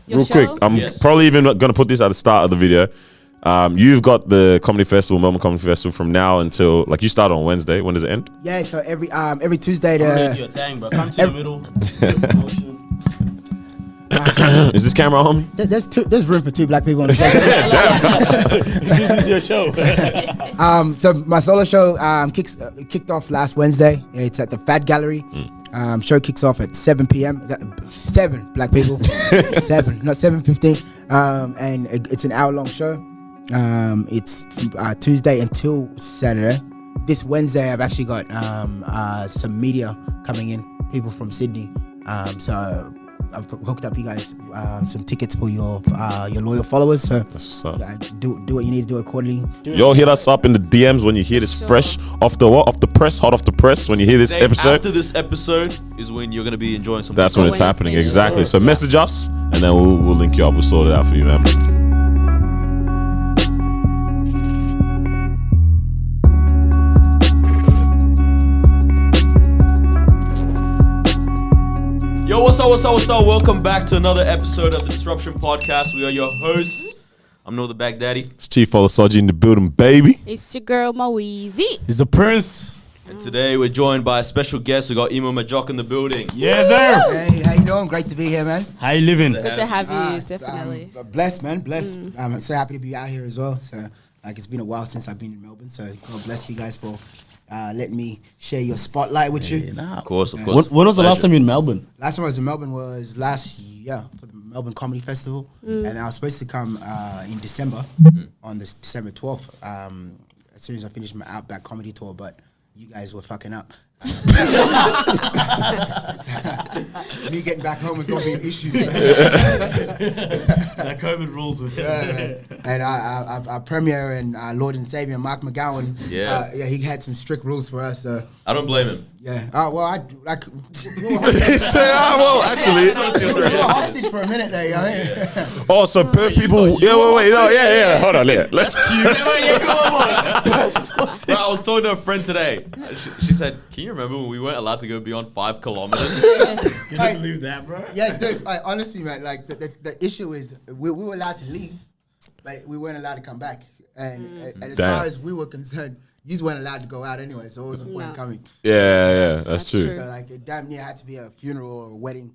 Real quick, I'm probably even going to put this at the start of the video. You've got the comedy festival, Melbourne Comedy Festival, from now until you start on Wednesday. When does it end? Yeah, so every Tuesday to. Do your thing, bro. Come to the middle. Is this camera on me? There's room for 2 black people on the show. This is your show. So my solo show kicked off last Wednesday. It's at the Fat Gallery. Show kicks off at 7 p.m. 7 black people. 7, not 7:15. And it's an hour-long show. It's Tuesday until Saturday. This Wednesday, I've actually got some media coming in, people from Sydney. So I've hooked up you guys some tickets for your loyal followers. So that's what's up. Do what you need to do accordingly. Y'all hit us up in the DMs when you hear this fresh off the press, hot off the press. When you hear this episode, after this episode is when you're gonna be enjoying something. That's when it's happening. Exactly. So message us, and then we'll link you up. We'll sort it out for you, man. Yo, what's up? Welcome back to another episode of the Disruption Podcast. We are your hosts. I'm Noah the Baghdaddy. It's Chief Olusoji in the building, baby. It's your girl, Moeezy. He's the prince. And today we're joined by a special guest. We got Emo Majok in the building. Yes, sir. Hey, how you doing? Great to be here, man. How you living? Good to have you, definitely. Blessed, man. Blessed. I'm so happy to be out here as well. So, it's been a while since I've been in Melbourne. So, God bless you guys for letting me share your spotlight with you. Of course. When was the last time you were in Melbourne? Last time I was in Melbourne was last year for the Melbourne Comedy Festival. And I was supposed to come in December, on this December 12th, as soon as I finished my Outback comedy tour, but you guys were fucking up. Me getting back home was going to be an issue. That COVID rules. And our premier and Lord and Savior, Mark McGowan, he had some strict rules for us. I don't blame him. Yeah. Well, I like. Actually, we were hostage for a minute there, you know? Oh, so Perth people. Yeah, wait, no, yeah. Hold on, let's. Bro, I was talking to a friend today. She said, "Can you remember when we weren't allowed to go beyond 5 kilometers?" You didn't believe that, bro? Yeah, dude. Honestly, man, like the issue is we were allowed to leave, but we weren't allowed to come back. And as far as we were concerned, you weren't allowed to go out anyway, so what was the point of coming? Yeah, that's true. So it damn near had to be a funeral or a wedding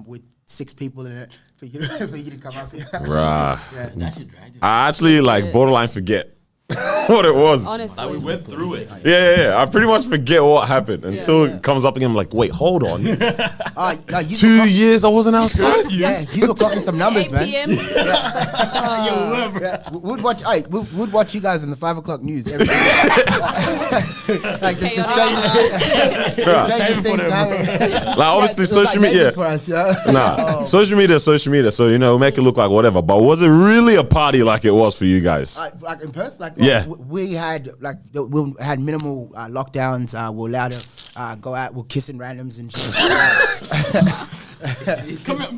with 6 people in it for you to come up here. Right. Yeah. I actually borderline forget what it was. Honestly. We went through it. Yeah. I pretty much forget what happened until it comes up again. I'm like, wait, hold on. 2 years I wasn't outside? Yeah, you were talking some numbers, man. 8 p.m. We'd watch you guys in the 5 o'clock news every day. Like the strangest things happen. Like obviously social media. For us, Social media. So make it look like whatever. But was it really a party like it was for you guys? Like in Perth, we had minimal lockdowns. We're allowed to go out. We're kissing randoms and shit. Come here.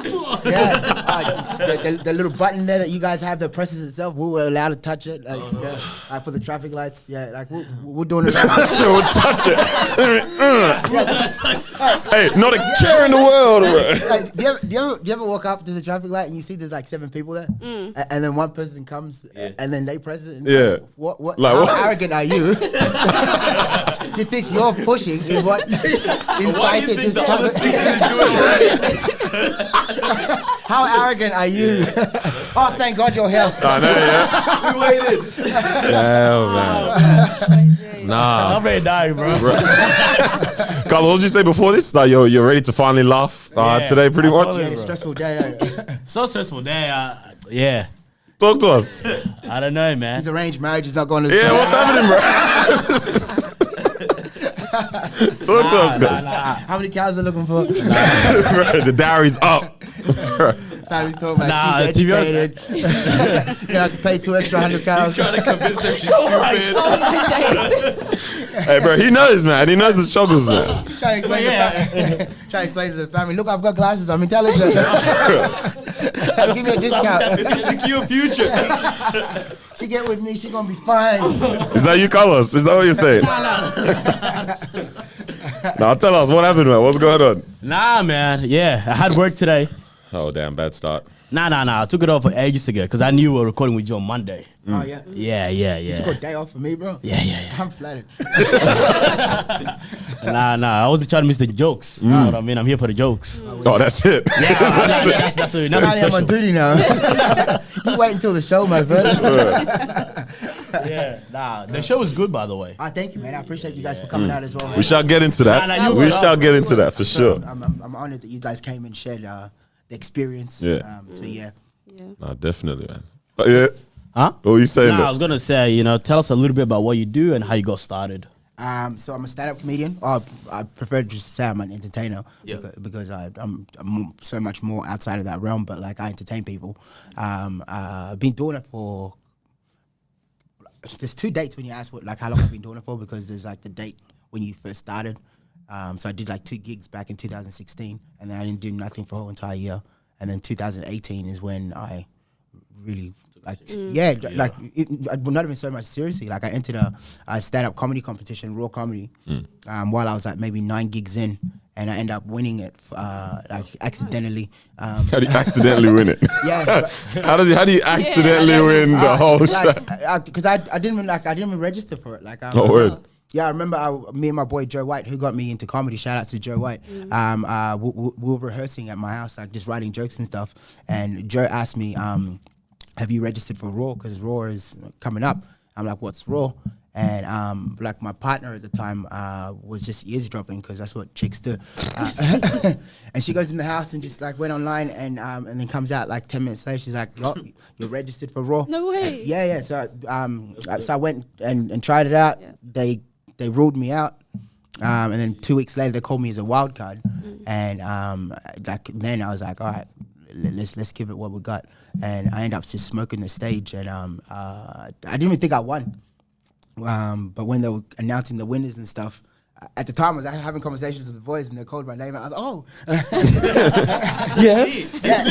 The little button there that you guys have that presses itself, we were allowed to touch it for the traffic lights. Yeah, we're doing it. So we'll touch it. Hey, not a care in the world. Do you ever walk up to the traffic light and you see there's like 7 people there, and then one person comes and then they press it? And how arrogant are you to think you're pushing is what incited this traffic? How arrogant are you? Oh, thank God you're here. I know, We waited. Yeah, man. Nah. I'm ready to die, bro. Carl, what did you say before this? Like, you're ready to finally laugh today, pretty much? Yeah, it's a stressful day. So stressful day. Yeah. Talk to us. I don't know, man. His arranged marriage is not going to. Yeah, what's happening, bro? Talk to us, guys. How many cows are looking for? The dowry's up. Family's talking about she's educated. You have to pay 2 extra 100 cows. He's trying to convince her she's stupid. Hey, bro, he knows, man. He knows the struggles, man. Trying to explain to the family, look, I've got glasses, I'm intelligent. Give me a discount. It's a secure future. She get with me, she gonna be fine. Is that you, Carlos? Is that what you're saying? Now tell us what happened, man. What's going on? Nah, man. Yeah, I had work today. Oh, damn, bad start. Nah. I took it off ages ago because I knew we were recording with you on Monday. Oh yeah. Yeah. You took a day off for me, bro. Yeah. I'm flattered. Nah. I wasn't trying to miss the jokes. You know what I mean? I'm here for the jokes. Oh, that's it. Yeah, that's nothing I am on special. duty now. You wait until the show, my friend. Yeah, nah. The show is good, by the way. Thank you, man. I appreciate you guys for coming out as well. We shall get into that. Nah, you we will. shall get into that for sure. I'm honored that you guys came and shared the experience. Yeah. So yeah. Nah, definitely, man. Yeah. Huh? What were you saying? Nah, I was gonna say, tell us a little bit about what you do and how you got started. So I'm a stand-up comedian. Or I prefer to just say I'm an entertainer because I'm so much more outside of that realm. But like I entertain people. I've been doing it for. There's 2 dates when you ask how long I've been doing it for, because there's like the date when you first started. So I did like 2 gigs back in 2016, and then I didn't do nothing for a whole entire year. And then 2018 is when I really I not even so much seriously. Like I entered a stand-up comedy competition, Raw Comedy, while I was like maybe 9 gigs in, and I ended up winning it accidentally. How do you accidentally win it? Yeah. How do you accidentally win the whole show? Because I didn't even register for it. Word. Yeah, I remember me and my boy Joe White, who got me into comedy. Shout out to Joe White. We were rehearsing at my house, like just writing jokes and stuff. And Joe asked me, "Have you registered for Raw? Because Raw is coming up." I'm like, "What's Raw?" And like my partner at the time was just eavesdropping, because that's what chicks do. And she goes in the house and just like went online and then comes out like 10 minutes later. She's like, "Oh, you're registered for Raw." No way. Yeah. So I went and tried it out. Yeah. They ruled me out. And then 2 weeks later, they called me as a wild card. And then I was like, all right, let's give it what we got. And I ended up just smoking the stage. And I didn't even think I won. But when they were announcing the winners and stuff, at the time I was having conversations with the boys, and they called my name. I was like, "Oh, Yes. yeah."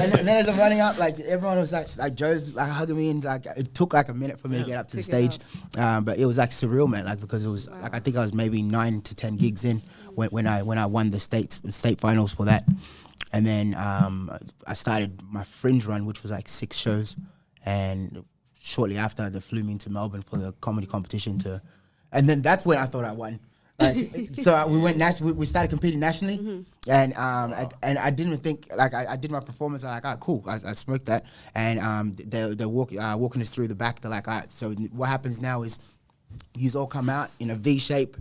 And then as I'm running up, like everyone was like Joe's like hugging me, and like it took like a minute for me to get up to the stage. But it was like surreal, man. Like because it was like I think I was maybe 9 to 10 gigs in when I won the state finals for that. And then I started my fringe run, which was like 6 shows, and shortly after they flew me into Melbourne for the comedy competition and then that's when I thought I won. Like, so we went we started competing nationally, and I didn't even think, like I did my performance. I'm like, all right, cool, I smoked that, and they're walking us through the back. They're like, all right, so what happens now is you all come out in a V shape,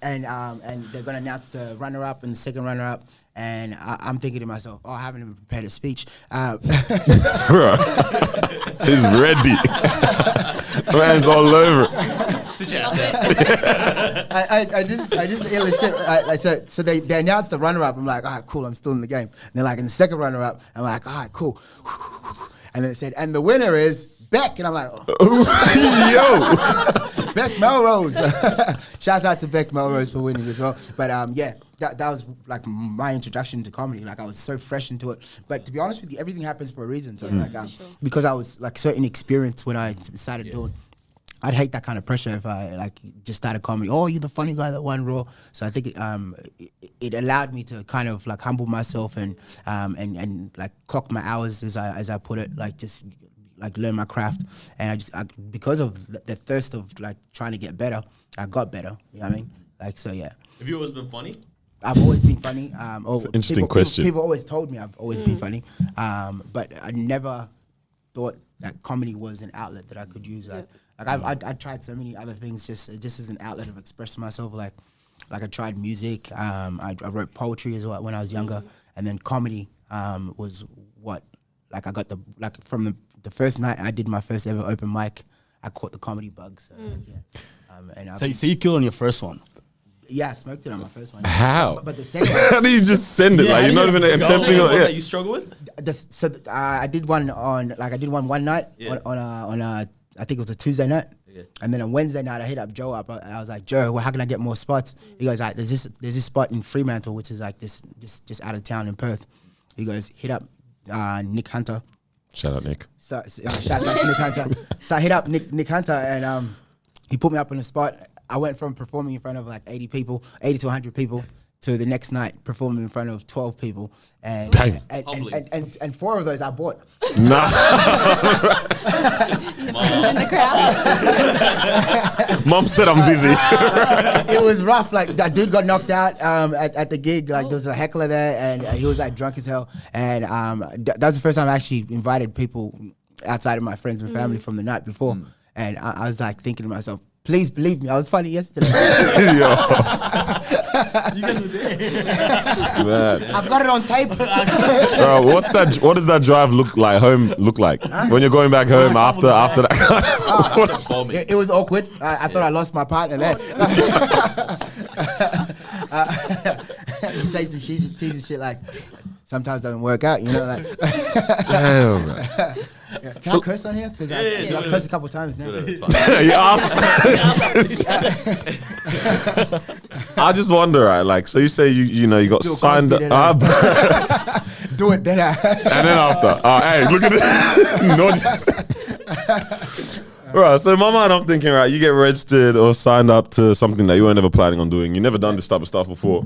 and they're gonna announce the runner-up and the second runner-up, and I'm thinking to myself, oh, I haven't even prepared a speech. He's ready. Man's all over. I just ill as shit. So they announced the runner-up. I'm like, all right, cool, I'm still in the game. And they're like, in the second runner-up, I'm like, all right, cool. And then they said, and the winner is Beck. And I'm like, Yo. Beck Melrose. Shout out to Beck Melrose for winning as well. But that was like my introduction to comedy. Like I was so fresh into it. But to be honest with you, everything happens for a reason. So because I was like so inexperienced when I started doing. I'd hate that kind of pressure if I like just started comedy. Oh, you're the funny guy that won Raw. So I think it allowed me to kind of like humble myself and like clock my hours as I put it, like just like learn my craft. And because of the thirst of like trying to get better, I got better. You know what I mean? Like so, yeah. Have you always been funny? I've always been funny. It's an interesting question. People always told me I've always been funny, but I never thought that comedy was an outlet that I could use. Like I tried so many other things just as an outlet of expressing myself. Like I tried music. I wrote poetry as well when I was younger, and then comedy was what like I got from the first night I did my first ever open mic. I caught the comedy bug. So So you killed on your first one. Yeah, I smoked it on my first one. How? But the second How do you just send it? Yeah, Like you're not even attempting What it. that you struggle with? I did one one night on a I think it was a Tuesday night. And then on Wednesday night, I hit up Joe up. I was like, Joe, well, how can I get more spots? He goes, like, there's this spot in Fremantle, which is like this just out of town in Perth. He goes, hit up Nick Hunter. Shout out, Nick. So shout out to Nick Hunter. So I hit up Nick Hunter, and he put me up on the spot. I went from performing in front of like 80 to 100 people to the next night performing in front of 12 people, and Dang. and 4 of those I bought. Nah. In the crowd. Mom said I'm busy. It was rough. Like that dude got knocked out at the gig. Like there was a heckler there, and he was like drunk as hell. And that was the first time I actually invited people outside of my friends and family from the night before. And I was like thinking to myself, please believe me, I was funny yesterday. Yo. You guys were there. Man. I've got it on tape. Bro, what does that drive look like when you're going back home after that? It was awkward. I thought I lost my partner there. Say some cheesy shit like, sometimes doesn't work out, you know, like. Damn, man. Can I curse on here? Because I've cursed a couple times now. You asked. I just wonder, right? Like, so you say you got Do a signed Cosby up, Do it then. and then after, hey, look at it. No, right. So in my mind, I'm thinking, right, you get registered or signed up to something that you weren't ever planning on doing. You never done this type of stuff before.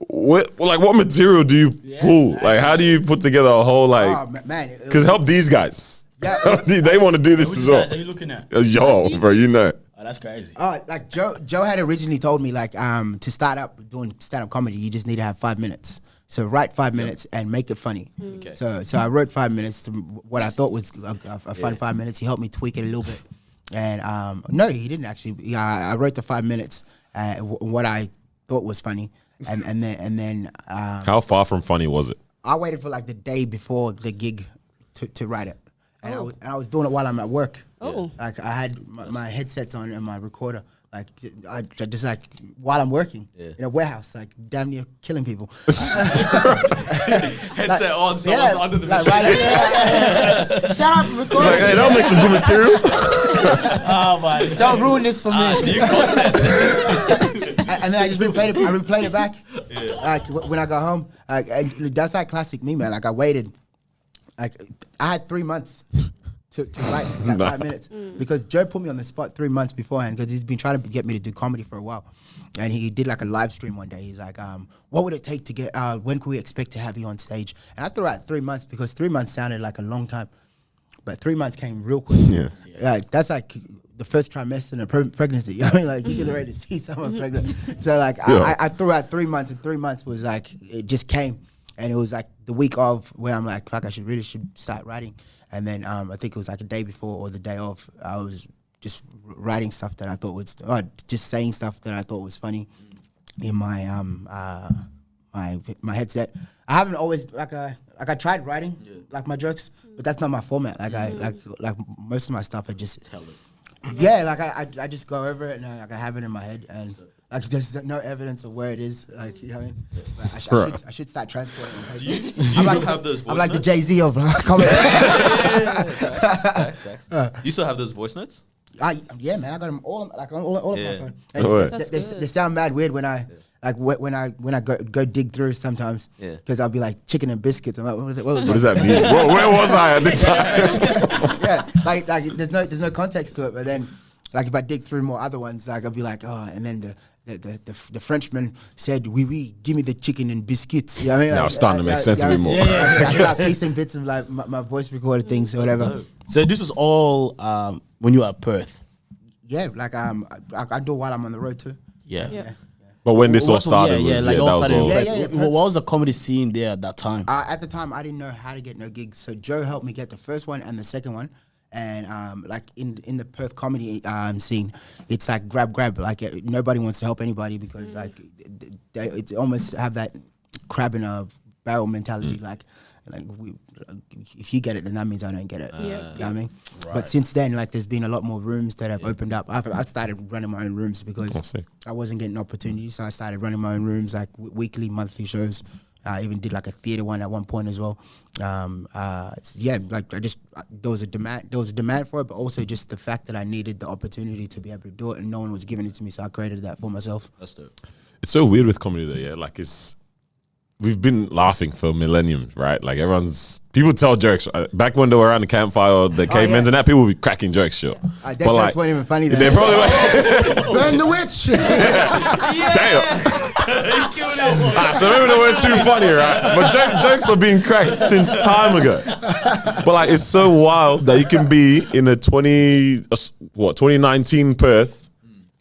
What material do you pull? Like, how do you put together a whole man, Because help these guys. Yeah. They want to do this Which as well. guys are you looking at? Yo, bro, you know. Oh, that's crazy. like Joe had originally told me like to start up doing stand-up comedy, you just need to have 5 minutes. So write 5 minutes and make it funny. Okay. So I wrote 5 minutes to what I thought was a fun 5 minutes. He helped me tweak it a little bit, and no, he didn't actually. I wrote the 5 minutes, what I thought was funny, and then How far from funny was it? I waited for like the day before the gig to write it, and I was doing it while I'm at work. Oh. Like I had my headsets on and my recorder. Like I just like while I'm working in a warehouse, like damn near killing people. Headset on, someone's under the machine. Right, shut up, record. Like, hey, that'll make some good material. Oh my God. Don't ruin this for me. New content. And then I just replayed it back. Like when I got home, and that's like classic me, man. Like I waited, like I had 3 months to write that 5 minutes because Joe put me on the spot 3 months beforehand because he's been trying to get me to do comedy for a while, and he did like a live stream one day. He's like, "What would it take to get? When can we expect to have you on stage?" And I threw out 3 months because 3 months sounded like a long time, but 3 months came real quick. Yeah. Like that's like the first trimester in a pregnancy. I mean, like you can already see someone pregnant. So like I threw out 3 months, and 3 months was like it just came, and it was like the week of where I'm like, fuck, I should start writing. And then I think it was like a day before or the day of, I was just writing stuff that I thought was, just saying stuff that I thought was funny in my my headset. I haven't always I tried writing like my jokes, but that's not my format. Like like most of my stuff I just Tell it. Yeah, like I just go over it and like I have it in my head and like there's no evidence of where it is. Like you know what I mean? But I should start transporting. Do you still have those voice I'm like the notes? Jay-Z of comedy. You still have those voice notes? Yeah, man, I got them all of my phone. And Oh, That's they good. sound mad weird when I like when I go dig through sometimes. Yeah. Because I'll be like chicken and biscuits. I'm like, what was What does that mean? Where was I at this time? Yeah, like there's no context to it. But then, like if I dig through more other ones, like I'll be like, oh, and then the Frenchman said, oui, give me the chicken and biscuits. You know what I mean? Now it's starting to make sense a bit more. I start piecing bits of like my voice recorded things or whatever. So this was all when you were at Perth. Yeah, like I do it while I'm on the road too. Yeah. But when this all What- started, like that all was started all. in Perth. Yeah. What was the comedy scene there at that time? At the time, I didn't know how to get no gigs, so Joe helped me get the first one and the second one. And like in the Perth comedy scene, it's like grab. Like nobody wants to help anybody because like it's almost have that crab in a barrel mentality. Like if you get it, then that means I don't get it. You know what I mean? Right. But since then, like there's been a lot more rooms that have opened up. I started running my own rooms because I wasn't getting opportunities, so I started running my own rooms, like weekly, monthly shows. I even did like a theater one at one point as well. Like there was a demand for it, but also just the fact that I needed the opportunity to be able to do it, and no one was giving it to me, so I created that for myself. That's dope. It's so weird with comedy though, yeah. Like we've been laughing for millenniums, right? Like people tell jokes. Back when they were around the campfire or the cavemen and that, people would be cracking jokes, sure. That jokes weren't even funny then. They probably were. Burn the witch. Damn. So maybe they weren't too funny, right? But jokes are being cracked since time ago. But like, it's so wild that you can be in a 2019 Perth,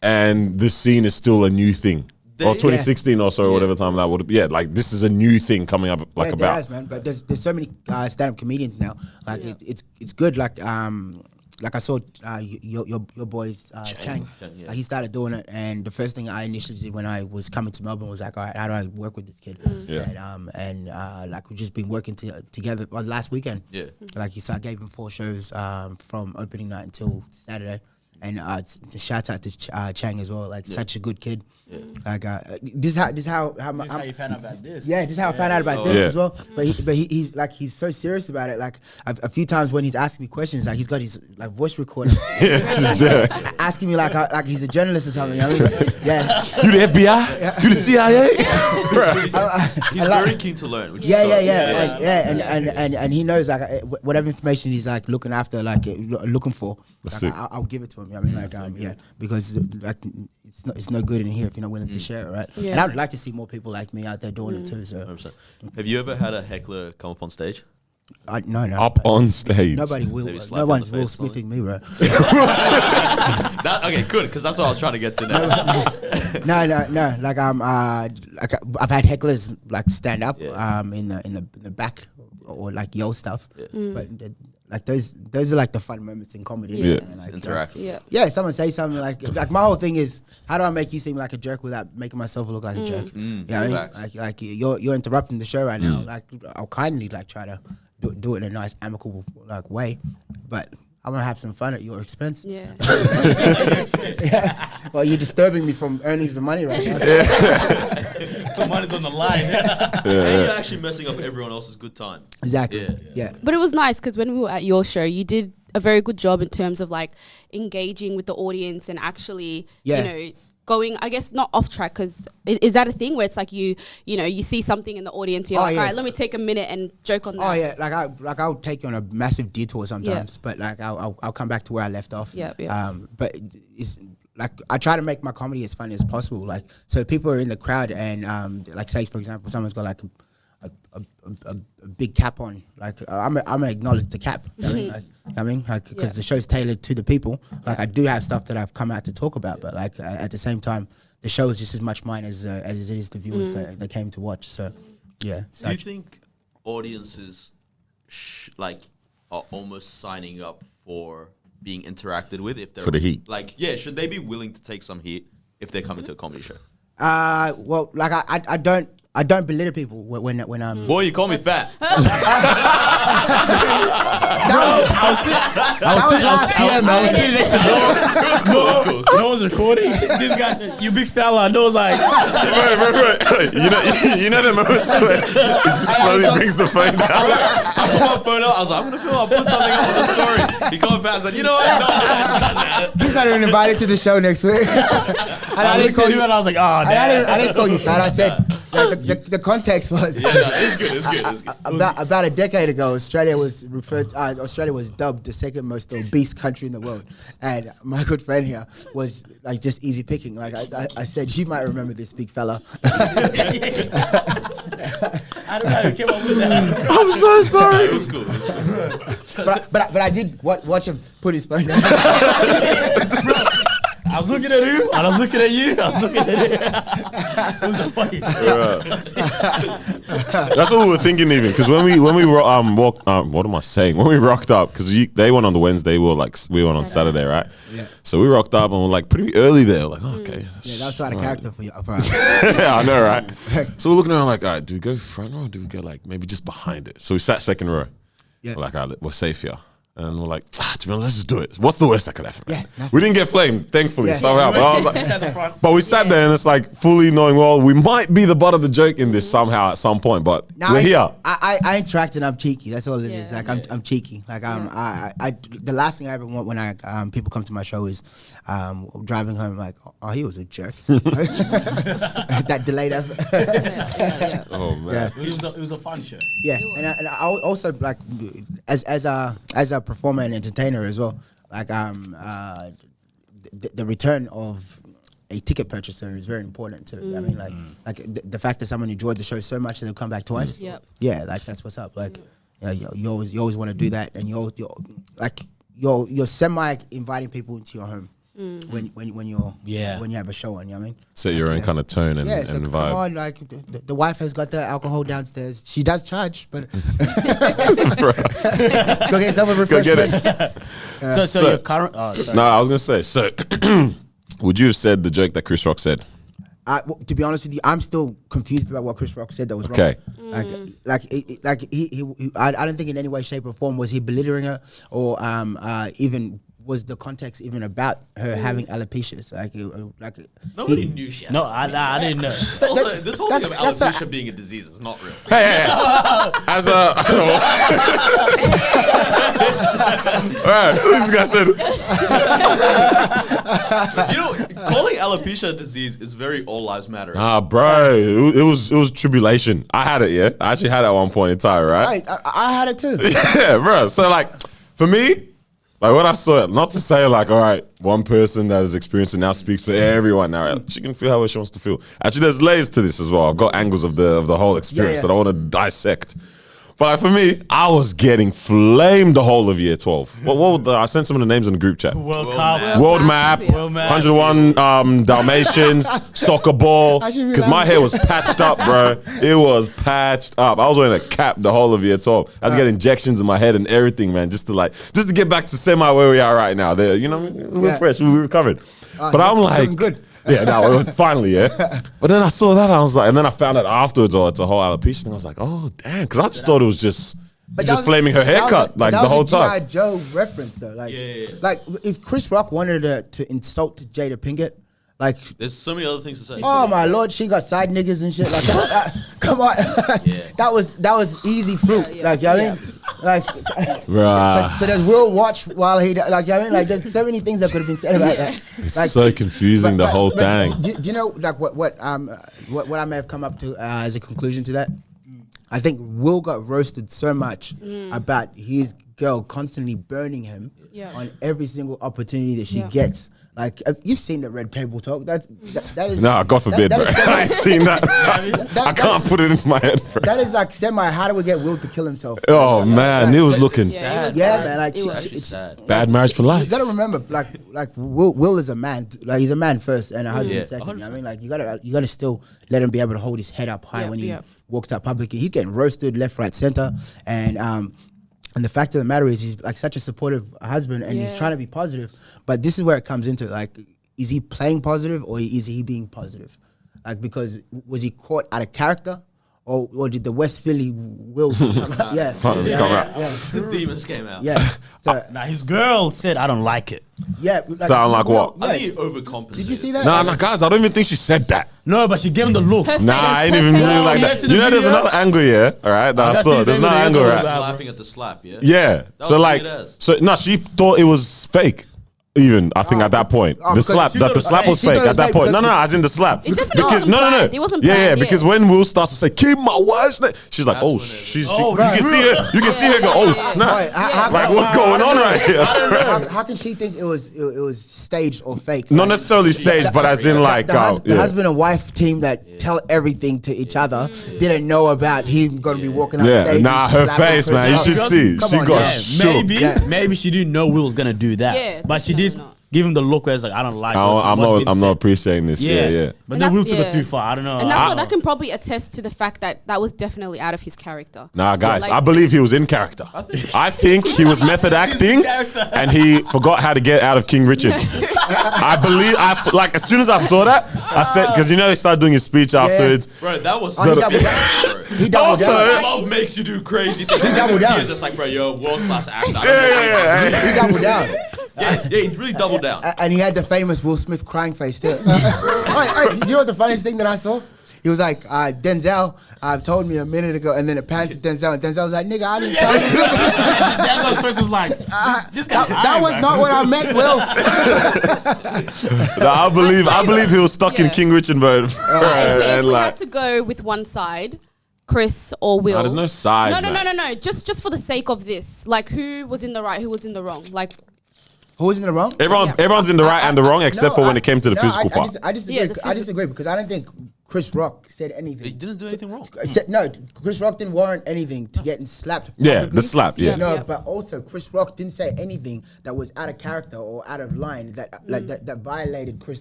and this scene is still a new thing. Or 2016 or so, or whatever time that would be. Yeah, like this is a new thing coming up. Like there is, man. But there's so many stand-up comedians now. Like it's good. Like I saw your boys Chang. Yeah. Like he started doing it, and the first thing I initially did when I was coming to Melbourne was like, all right, how do I work with this kid? And like we've just been working together last weekend. Yeah. Like I gave him 4 shows from opening night until Saturday. And shout out to Chang as well. Like such a good kid. Yeah. Like this is how you found out about this. Yeah, this is how I found out about this as well. But he's so serious about it. Like a few times when he's asking me questions, like he's got his like voice recorder, just there. asking me like he's a journalist or something. You know? Yeah. You the FBI? You the CIA? He's very keen to learn. Which and he knows like whatever information he's like looking after, like looking for. Like, I'll give it to him. You know what I mean, because like it's no good in here if you're not willing to share it, right? Yeah. And I would like to see more people like me out there doing it too. So, 100%. Have you ever had a heckler come up on stage? No. Up on stage. Nobody will. No one's Will Smithing me, right? Okay, good, because that's what I was trying to get to now. No. Like like I've had hecklers like stand up in the back or like yell stuff, but. Like those are like the fun moments in comedy. Yeah, like, interactive. Yeah, someone say something like my whole thing is how do I make you seem like a jerk without making myself look like a jerk? Like you're interrupting the show right now. Like I'll kindly like try to do it in a nice amicable like way, but I'm gonna have some fun at your expense. Yeah. Well, you're disturbing me from earning the money right now. The money's on the line. And you're actually messing up everyone else's good time. Exactly. Yeah. But it was nice because when we were at your show, you did a very good job in terms of like engaging with the audience and actually, you know, going, I guess, not off track, because is that a thing where it's like you see something in the audience, you're like, all right, let me take a minute and joke on that. Oh yeah, like I'll take you on a massive detour sometimes, but like I'll come back to where I left off. But it's like I try to make my comedy as funny as possible. Like so, people are in the crowd and like say for example, someone's got like a big cap on. Like I'm gonna acknowledge the cap. Because the show's tailored to the people. Like I do have stuff that I've come out to talk about, but like at the same time, the show is just as much mine as it is the viewers that came to watch. So yeah. Do you think audiences are almost signing up for being interacted with if they're for the heat? Like should they be willing to take some heat if they're coming to a comedy show? Well, like I don't belittle people when I'm. Boy, you call me fat. I was sitting next to Noah. No one's recording. This guy said, "You big fella." And Noah's like, right. You know the moments where it just slowly brings the phone down. I put my phone up. I was like, I'm gonna film. I'll put something up on the story. He called fat. I said, you know what? He's not even invited to the show next week. I didn't call you, and I was like, oh, I didn't call you fat. I said. The context was it's good. About a decade ago, Australia was dubbed the second most obese country in the world, and my good friend here was like just easy picking. Like I said, you might remember this big fella. I don't know who came up with that. I'm so sorry. It was cool. But I did watch him put his phone down. I was looking at him, and I was looking at you, I was looking at him. It was a funny. That's what we were thinking even, because when we walked, what am I saying? When we rocked up, because they went on the Wednesday, we went on Saturday, right? Yeah. So we rocked up and we're like pretty early there. Like, okay. Yeah, that's out of character for you. Yeah, I know, right? So we're looking around like, all right, do we go front row or do we go like maybe just behind it? So we sat second row. Yeah. We're like, all right, we're safe here. And we're like, to be honest, let's just do it. What's the worst that could happen? Man? Yeah, We didn't get flamed, thankfully. Yeah. Somehow. But I was like, At the front. but we sat there and it's like fully knowing, well, we might be the butt of the joke in this somehow at some point, but we're here. I interact and I'm cheeky. That's all it is. Yeah. Like I'm cheeky. Like I the last thing I ever want when I people come to my show is driving home like, oh, he was a jerk. That delayed effort. Oh man. Yeah. It was a fun show. Yeah, and I also like as a performer and entertainer as well. Like the return of a ticket purchaser is very important too. I mean, like the fact that someone enjoyed the show so much that they'll come back twice. Yep. Yeah, like that's what's up. Like, you always want to do that, and you're semi inviting people into your home. When you have a show on, you know what I mean? Set your own kind of tone and, Yeah, so and come vibe. on, like the wife has got the alcohol downstairs. She does charge, but go get some Go get refreshments. it. So your current. Oh, sorry. No, I was gonna say. So, would you have said the joke that Chris Rock said? To be honest with you, I'm still confused about what Chris Rock said that was wrong. Okay. I don't think in any way, shape, or form was he belittling her, or even was the context even about her having alopecia? Nobody knew she had No, I didn't know. Also, this whole thing of that's alopecia being a disease is not real. Hey. As a all right, this guy said. You know, calling alopecia a disease is very all lives matter. Bro, it was tribulation. I had it, yeah. I actually had it at one point in time, right? I had it too. Yeah, bro. So like, for me, like when I saw it, not to say like, all right, one person that has experienced it now speaks for everyone now. Right? She can feel how she wants to feel. Actually, there's layers to this as well. I've got angles of the whole experience Yeah. that I want to dissect. But like for me, I was getting flamed the whole of year 12. I sent some of the names in the group chat. World Cup. World Map, World Map. 101 Dalmatians, soccer ball. I should be Because my laughing. hair was patched up, bro. It was patched up. I was wearing a cap the whole of year 12. I was getting injections in my head and everything, man, just to get back to semi where we are right now. You know, we're Yeah. fresh, we recovered. But I'm you're like, feeling good. Yeah, no, finally, yeah. But then I saw that, I was like, and then I found out afterwards, it's a whole alopecia thing. I was like, oh damn, because I just thought it was just flaming her haircut like the whole time. G.I. Joe reference though, like, Yeah. like if Chris Rock wanted to insult Jada Pinkett, like, There's so many other things to say. oh my lord, she got side niggas and shit. Like, come on, that was easy fruit. Like, you know what I mean? Like, Bruh. so there's Will Watch while he, like, you know what I mean? Like, there's so many things that could have been said about that. It's Like, so confusing, the whole thing. Do you know like what I may have come up to as a conclusion to that? I think Will got roasted so much about his girl constantly burning him on every single opportunity that she gets. Like, you've seen the red table talk. That is No, God forbid, that bro. is I ain't seen that. that- I can't put it into my head, bro. that is like semi. How do we get Will to kill himself? Oh man, it was looking Sad. Yeah, bro. man. Like, It was. It's sad. bad marriage for you life. gotta remember, like Will is a man. Like, he's a man first and a husband Yeah, second. You know what I mean? Like, you gotta still let him be able to hold his head up high when he walks out publicly. He's getting roasted left, right, center, and the fact of the matter is, he's like such a supportive husband, and he's trying to be positive. But this is where it comes into, like, is he playing positive or is he being positive? Like, because was he caught out of character, or did the West Philly Will come out? Yeah, Finally come out. The demons came out. yeah. So Now his girl said, "I don't like it." yeah, Sound like what? I think he overcompensated. Did you see that? Nah, guys, I don't even think she said that. No, but she gave him the look. Nah, I ain't even really like Yes, that. in the You know, there's video. another angle, yeah. All right, that I That's saw. his There's another angle, angle, yes, I was right? laughing at the slap, yeah? Yeah. So was like, weird as. so no, she thought it was fake. Even I think at that point, the because slap she that thought the it- slap was she thought fake it was at that fake point. No, because- as in the slap. It definitely wasn't planned. It wasn't Yeah, planned, because yeah. when Will starts to say "keep my wife's name," she's like, That's "Oh, when it- she's." Oh, you can see her. You can see her go, "Oh snap!" Right, how- Like what's going on right here? How can she think it was staged or fake? Not necessarily staged, but as in like, the husband and wife team that tell everything to each other didn't know about him going to be walking on Yeah, stage. nah, and her slapping face, Chris man. You Rock. should see. Come She on, got yeah. shook. Maybe, maybe she didn't know Will was gonna do that. Yeah, but she definitely did. not. give him the look where it's like, I don't like. I'm not appreciating this. Yeah. But And then Will that's- took it yeah. too far. I don't know. And that's what that can probably attest to the fact that that was definitely out of his character. Nah, guys, Like- I believe he was in character. I think he was method acting, and he forgot how to get out of King Richard. I believe, like as soon as I saw that, I said, because you know he started doing his speech afterwards. Bro, that was Oh, he doubled down. He doubled down. Also- love makes you do crazy things. He doubled down. It's just like, bro, you're a world class actor. Yeah. He doubled down. Yeah, he really doubled down. And he had the famous Will Smith crying face too. Alright, do you know what the funniest thing that I saw? He was like, Denzel told me a minute ago, and then it panned to Denzel, and Denzel was like, nigga, I didn't tell you. Denzel's face was like, this guy. That was not what I meant, Will. Nah, I believe he was stuck in Yeah. King Richard mode. If And we like, had to go with one side, Chris or Will. there's no sides, No. man. Just for the sake of this, like who was in the right, who was in the wrong? Like Who was in the wrong? everyone's in the right and the wrong, except for when it came to the physical part. I disagree. Yeah, the I disagree because I don't think Chris Rock said anything. He didn't do anything wrong. No, Chris Rock didn't warrant anything to getting slapped. Yeah, publicly. the slap, yeah. No, Yeah. but also Chris Rock didn't say anything that was out of character or out of line that violated Will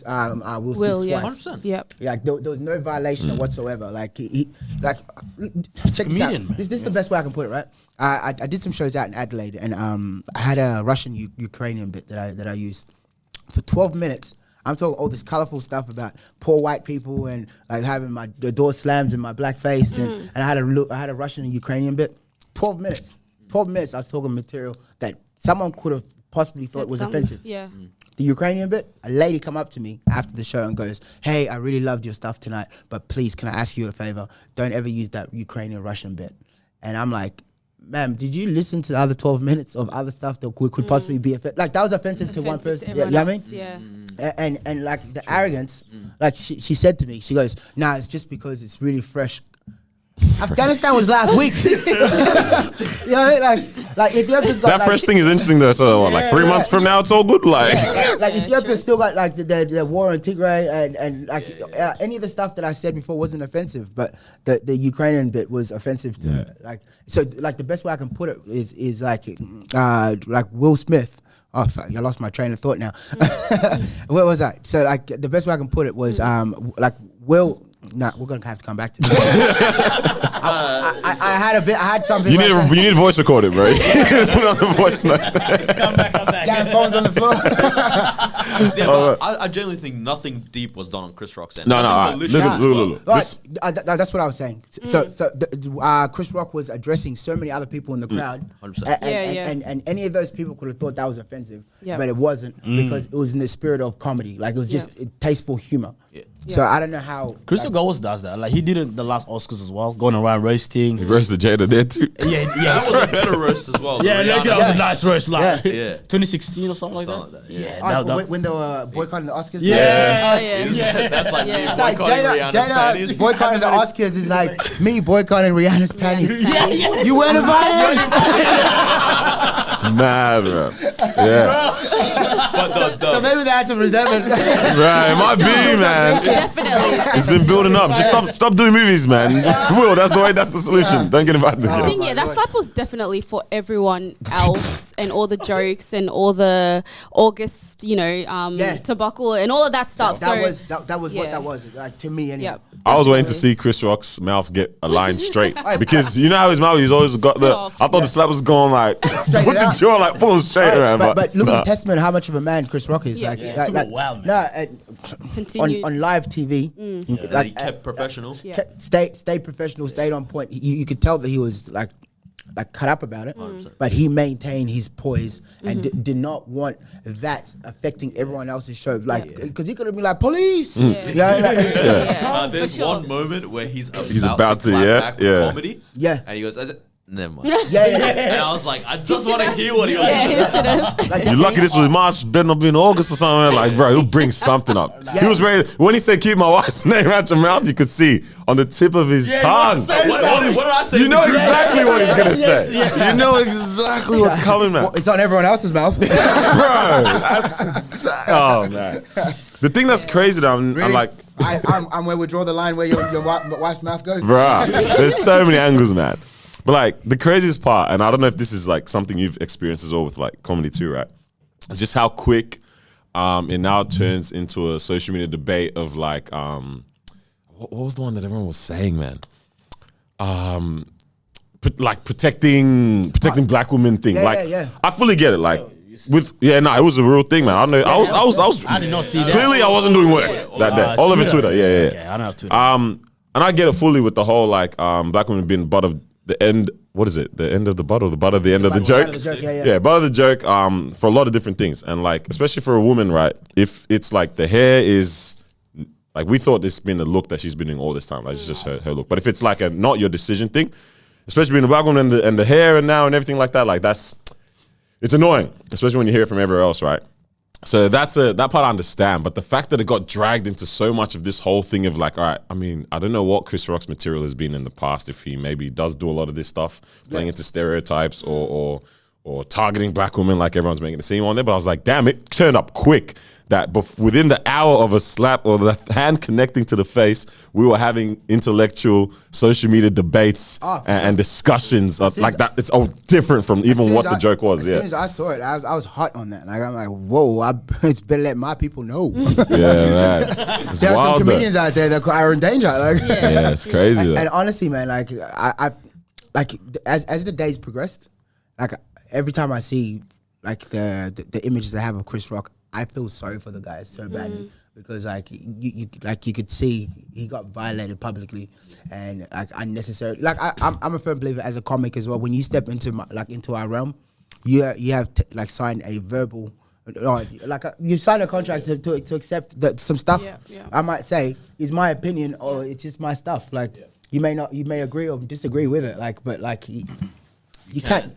Smith's yeah. wife. 100%. Yep. Like there was no violation whatsoever. Like he check this out. comedian, man. This is the best way I can put it, right? I did some shows out in Adelaide, and I had a Russian Ukrainian bit that I used for 12 minutes. I'm talking all this colorful stuff about poor white people and like having the door slammed in my black face, and I had a Russian and Ukrainian bit. 12 minutes. 12 minutes. I was talking material that someone could have possibly thought was offensive. Yeah. The Ukrainian bit, a lady come up to me after the show and goes, "Hey, I really loved your stuff tonight, but please, can I ask you a favor? Don't ever use that Ukrainian Russian bit." And I'm like, "Ma'am, did you listen to the other 12 minutes of other stuff that could possibly be offensive? Like that was offensive to one person. to Yeah, you know what I mean? everyone else, And like the arrogance, like she said to me, she goes, "Nah, it's just because it's really fresh." Afghanistan was last week. You know, like Ethiopia's got That fresh thing is interesting though. So what, like 3 months from now, it's all good. Like, like Yeah, Ethiopia's true. still got like the war in Tigray and like any of the stuff that I said before wasn't offensive, but the Ukrainian bit was offensive to her. Like so, like the best way I can put it is like Will Smith. Oh fuck! I lost my train of thought now. Where was I? So like the best way I can put it was like Will. Nah, we're gonna have to come back to that. I had a bit. I had something. you like need to voice record it, bro. Put it on the voice note. Come back. damn phones on the floor. Yeah, but I genuinely think nothing deep was done on Chris Rock's end. No, I think alright. malicious Look, as look, well. look. Right, This- that's what I was saying. So Chris Rock was addressing so many other people in the crowd, 100%. and any of those people could have thought that was offensive, Yeah. but it wasn't because it was in the spirit of comedy. Like it was just tasteful humor. Yeah. So I don't know how. Chris Rock always does that. Like he did it the last Oscars as well, going around roasting. He roasted Jada there too. Yeah, That was a better roast as well. Yeah, The that Rihanna- was a nice roast, like Yeah. 2016 or something like Something that. like that, yeah. Yeah, that- when they were boycotting the Oscars. yeah. Oh yeah. Yeah. That's like Yeah. me It's It's like boycotting Jada Rihanna's panties. boycotting the Oscars is like me boycotting Rihanna's panties. Yeah. You weren't invited. It's mad, bro. Yeah, But the, So maybe they had some resentment. right. It might be, man. Definitely. It's been building up. Just stop doing movies, man. Will, that's the way. That's the solution. Don't get invited I again. think that slap was definitely for everyone else, and all the jokes and all the August, Yeah. tobacco and all of that stuff. That so was what yeah. that was. Like to me, anyway. Yeah. I was waiting to see Chris Rock's mouth get a line straight because you know how his mouth, he's always got the. Stop. I thought the slap was going like Straight put it the out. jaw like pull him straight around. But look nah. at the testament of how much of a man Chris Rock is. Yeah. Like, Yeah. like, Took a while, man. no, Continued. on live TV, and he kept professional. Yeah. stayed professional, stayed on point. You could tell that he was like cut up about it, 100%. but he maintained his poise and did not want that affecting everyone else's show. Like, because he could have been like, police. Yeah. Yeah. For There's sure. one moment where he's about about to, to clap yeah, back with yeah. comedy. Yeah. And he goes, never mind. Yeah, yeah. And I was like, I just want to hear what he was Yeah, he going to say. should have. Like You lucky this was March, better not be in August or something. Like, bro, he'll bring something up. He was ready. When he said, keep my wife's name out your mouth, you could see on the tip of his tongue. What did I say? You know Yeah. exactly what he's going to Yes, say. yeah. You know exactly what's coming, man. Well, it's on everyone else's mouth. Bro, that's oh, man. The thing that's crazy that I'm like, I'm where we draw the line where your wife's mouth goes. bruh, there's so many angles, man. But like the craziest part, and I don't know if this is like something you've experienced as well with like comedy too, right? It's just how quick it now turns into a social media debate of like, what was the one that everyone was saying, man? Like protecting black women thing. Yeah. I fully get it. Like it was a real thing, man. I know. I was. I did not see that. Clearly, I wasn't doing work that day. All over Twitter. Yeah. Okay, I don't have Twitter. And I get it fully with the whole like black women being the butt of the end. What is it? The end of the butt or the butt of the end of the joke? Yeah, butt of the joke. For a lot of different things, and like especially for a woman, right? If it's like the hair is. Like we thought this has been a look that she's been doing all this time. Like it's just her look. But if it's like a not your decision thing, especially being a black woman and the hair and now and everything like that, like it's annoying, especially when you hear it from everywhere else, right? So that part I understand. But the fact that it got dragged into so much of this whole thing of like, all right, I mean, I don't know what Chris Rock's material has been in the past, if he maybe does do a lot of this stuff, playing into stereotypes or targeting black women like everyone's making a scene on there. But I was like, damn, it turned up quick. That within the hour of a slap or the hand connecting to the face, we were having intellectual social media debates and discussions like that. It's all different from even what the joke was. As soon as I saw it, I was hot on that. Like I'm like, whoa, I better let my people know. Yeah, man. There are some comedians out there that are in danger. Like, yeah, it's crazy. And honestly, man, like I like as the days progressed, like every time I see like the images they have of Chris Rock, I feel sorry for the guy so badly because like you could see he got violated publicly and like unnecessarily. Like I'm a firm believer as a comic as well. When you step into into our realm, you have like signed a verbal. You sign a contract to accept that some stuff. I might say is my opinion or it's just my stuff. Like you may agree or disagree with it. Like but like you can't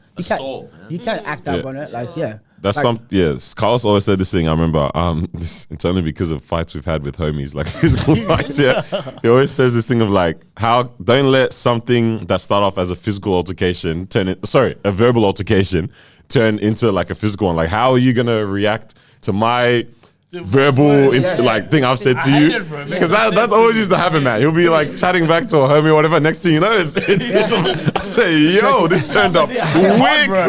act up on it. Like That's like, Carlos always said this thing. I remember, it's only because of fights we've had with homies, like physical fights. Yeah, he always says this thing of like, don't let something that start off as a physical altercation a verbal altercation turn into like a physical one. Like, how are you gonna react to my verbal thing I've said to you? Because that's always used to happen, man. He'll be like chatting back to a homie or whatever. Next thing you know, I say, yo, this turned up wick, bro.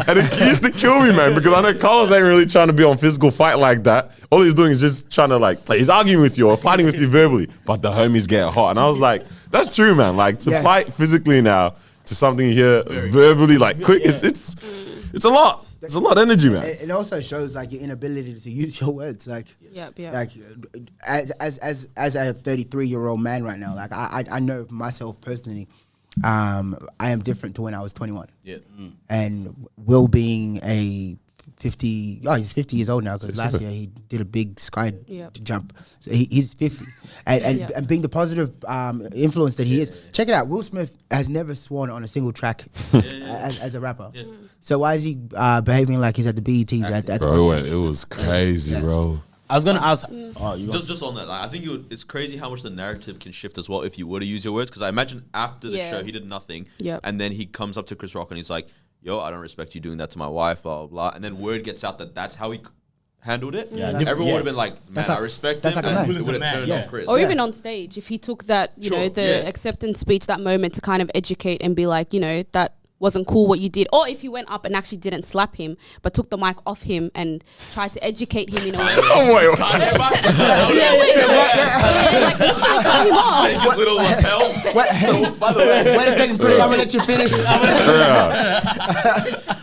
And it used to kill me, man, because I know Carlos ain't really trying to be on physical fight like that. All he's doing is just trying to like he's arguing with you or fighting with you verbally, but the homies get hot. And I was like, that's true, man. Like to fight physically now to something you hear verbally like quick, it's a lot. It's a lot of energy, man. It also shows like your inability to use your words. Like, like as a 33-year-old man right now, like I know myself personally, I am different to when I was 21. Yeah. And Will being a 50, he's 50 years old now because last year he did a big sky jump. So he's 50. And being the positive influence that he is. Check it out. Will Smith has never sworn on a single track as a rapper. Yeah. So why is he behaving like he's at the BETs? Bro, it was crazy, bro. I was gonna ask. Just on that, like, I think it's crazy how much the narrative can shift as well if you were to use your words. Because I imagine after the show he did nothing, and then he comes up to Chris Rock and he's like, "Yo, I don't respect you doing that to my wife," blah blah blah. And then word gets out that that's how he handled it. Yeah, everyone would have been like, "Man, I respect him," and it would have turned on Chris. Or even on stage, if he took that, you know, the acceptance speech, that moment to kind of educate and be like, you know, that wasn't cool what you did. Or if he went up and actually didn't slap him, but took the mic off him and tried to educate him in a way. Oh, like literally cut him off. Little lapel. By the way, wait a second, Chris, I'm gonna let you finish.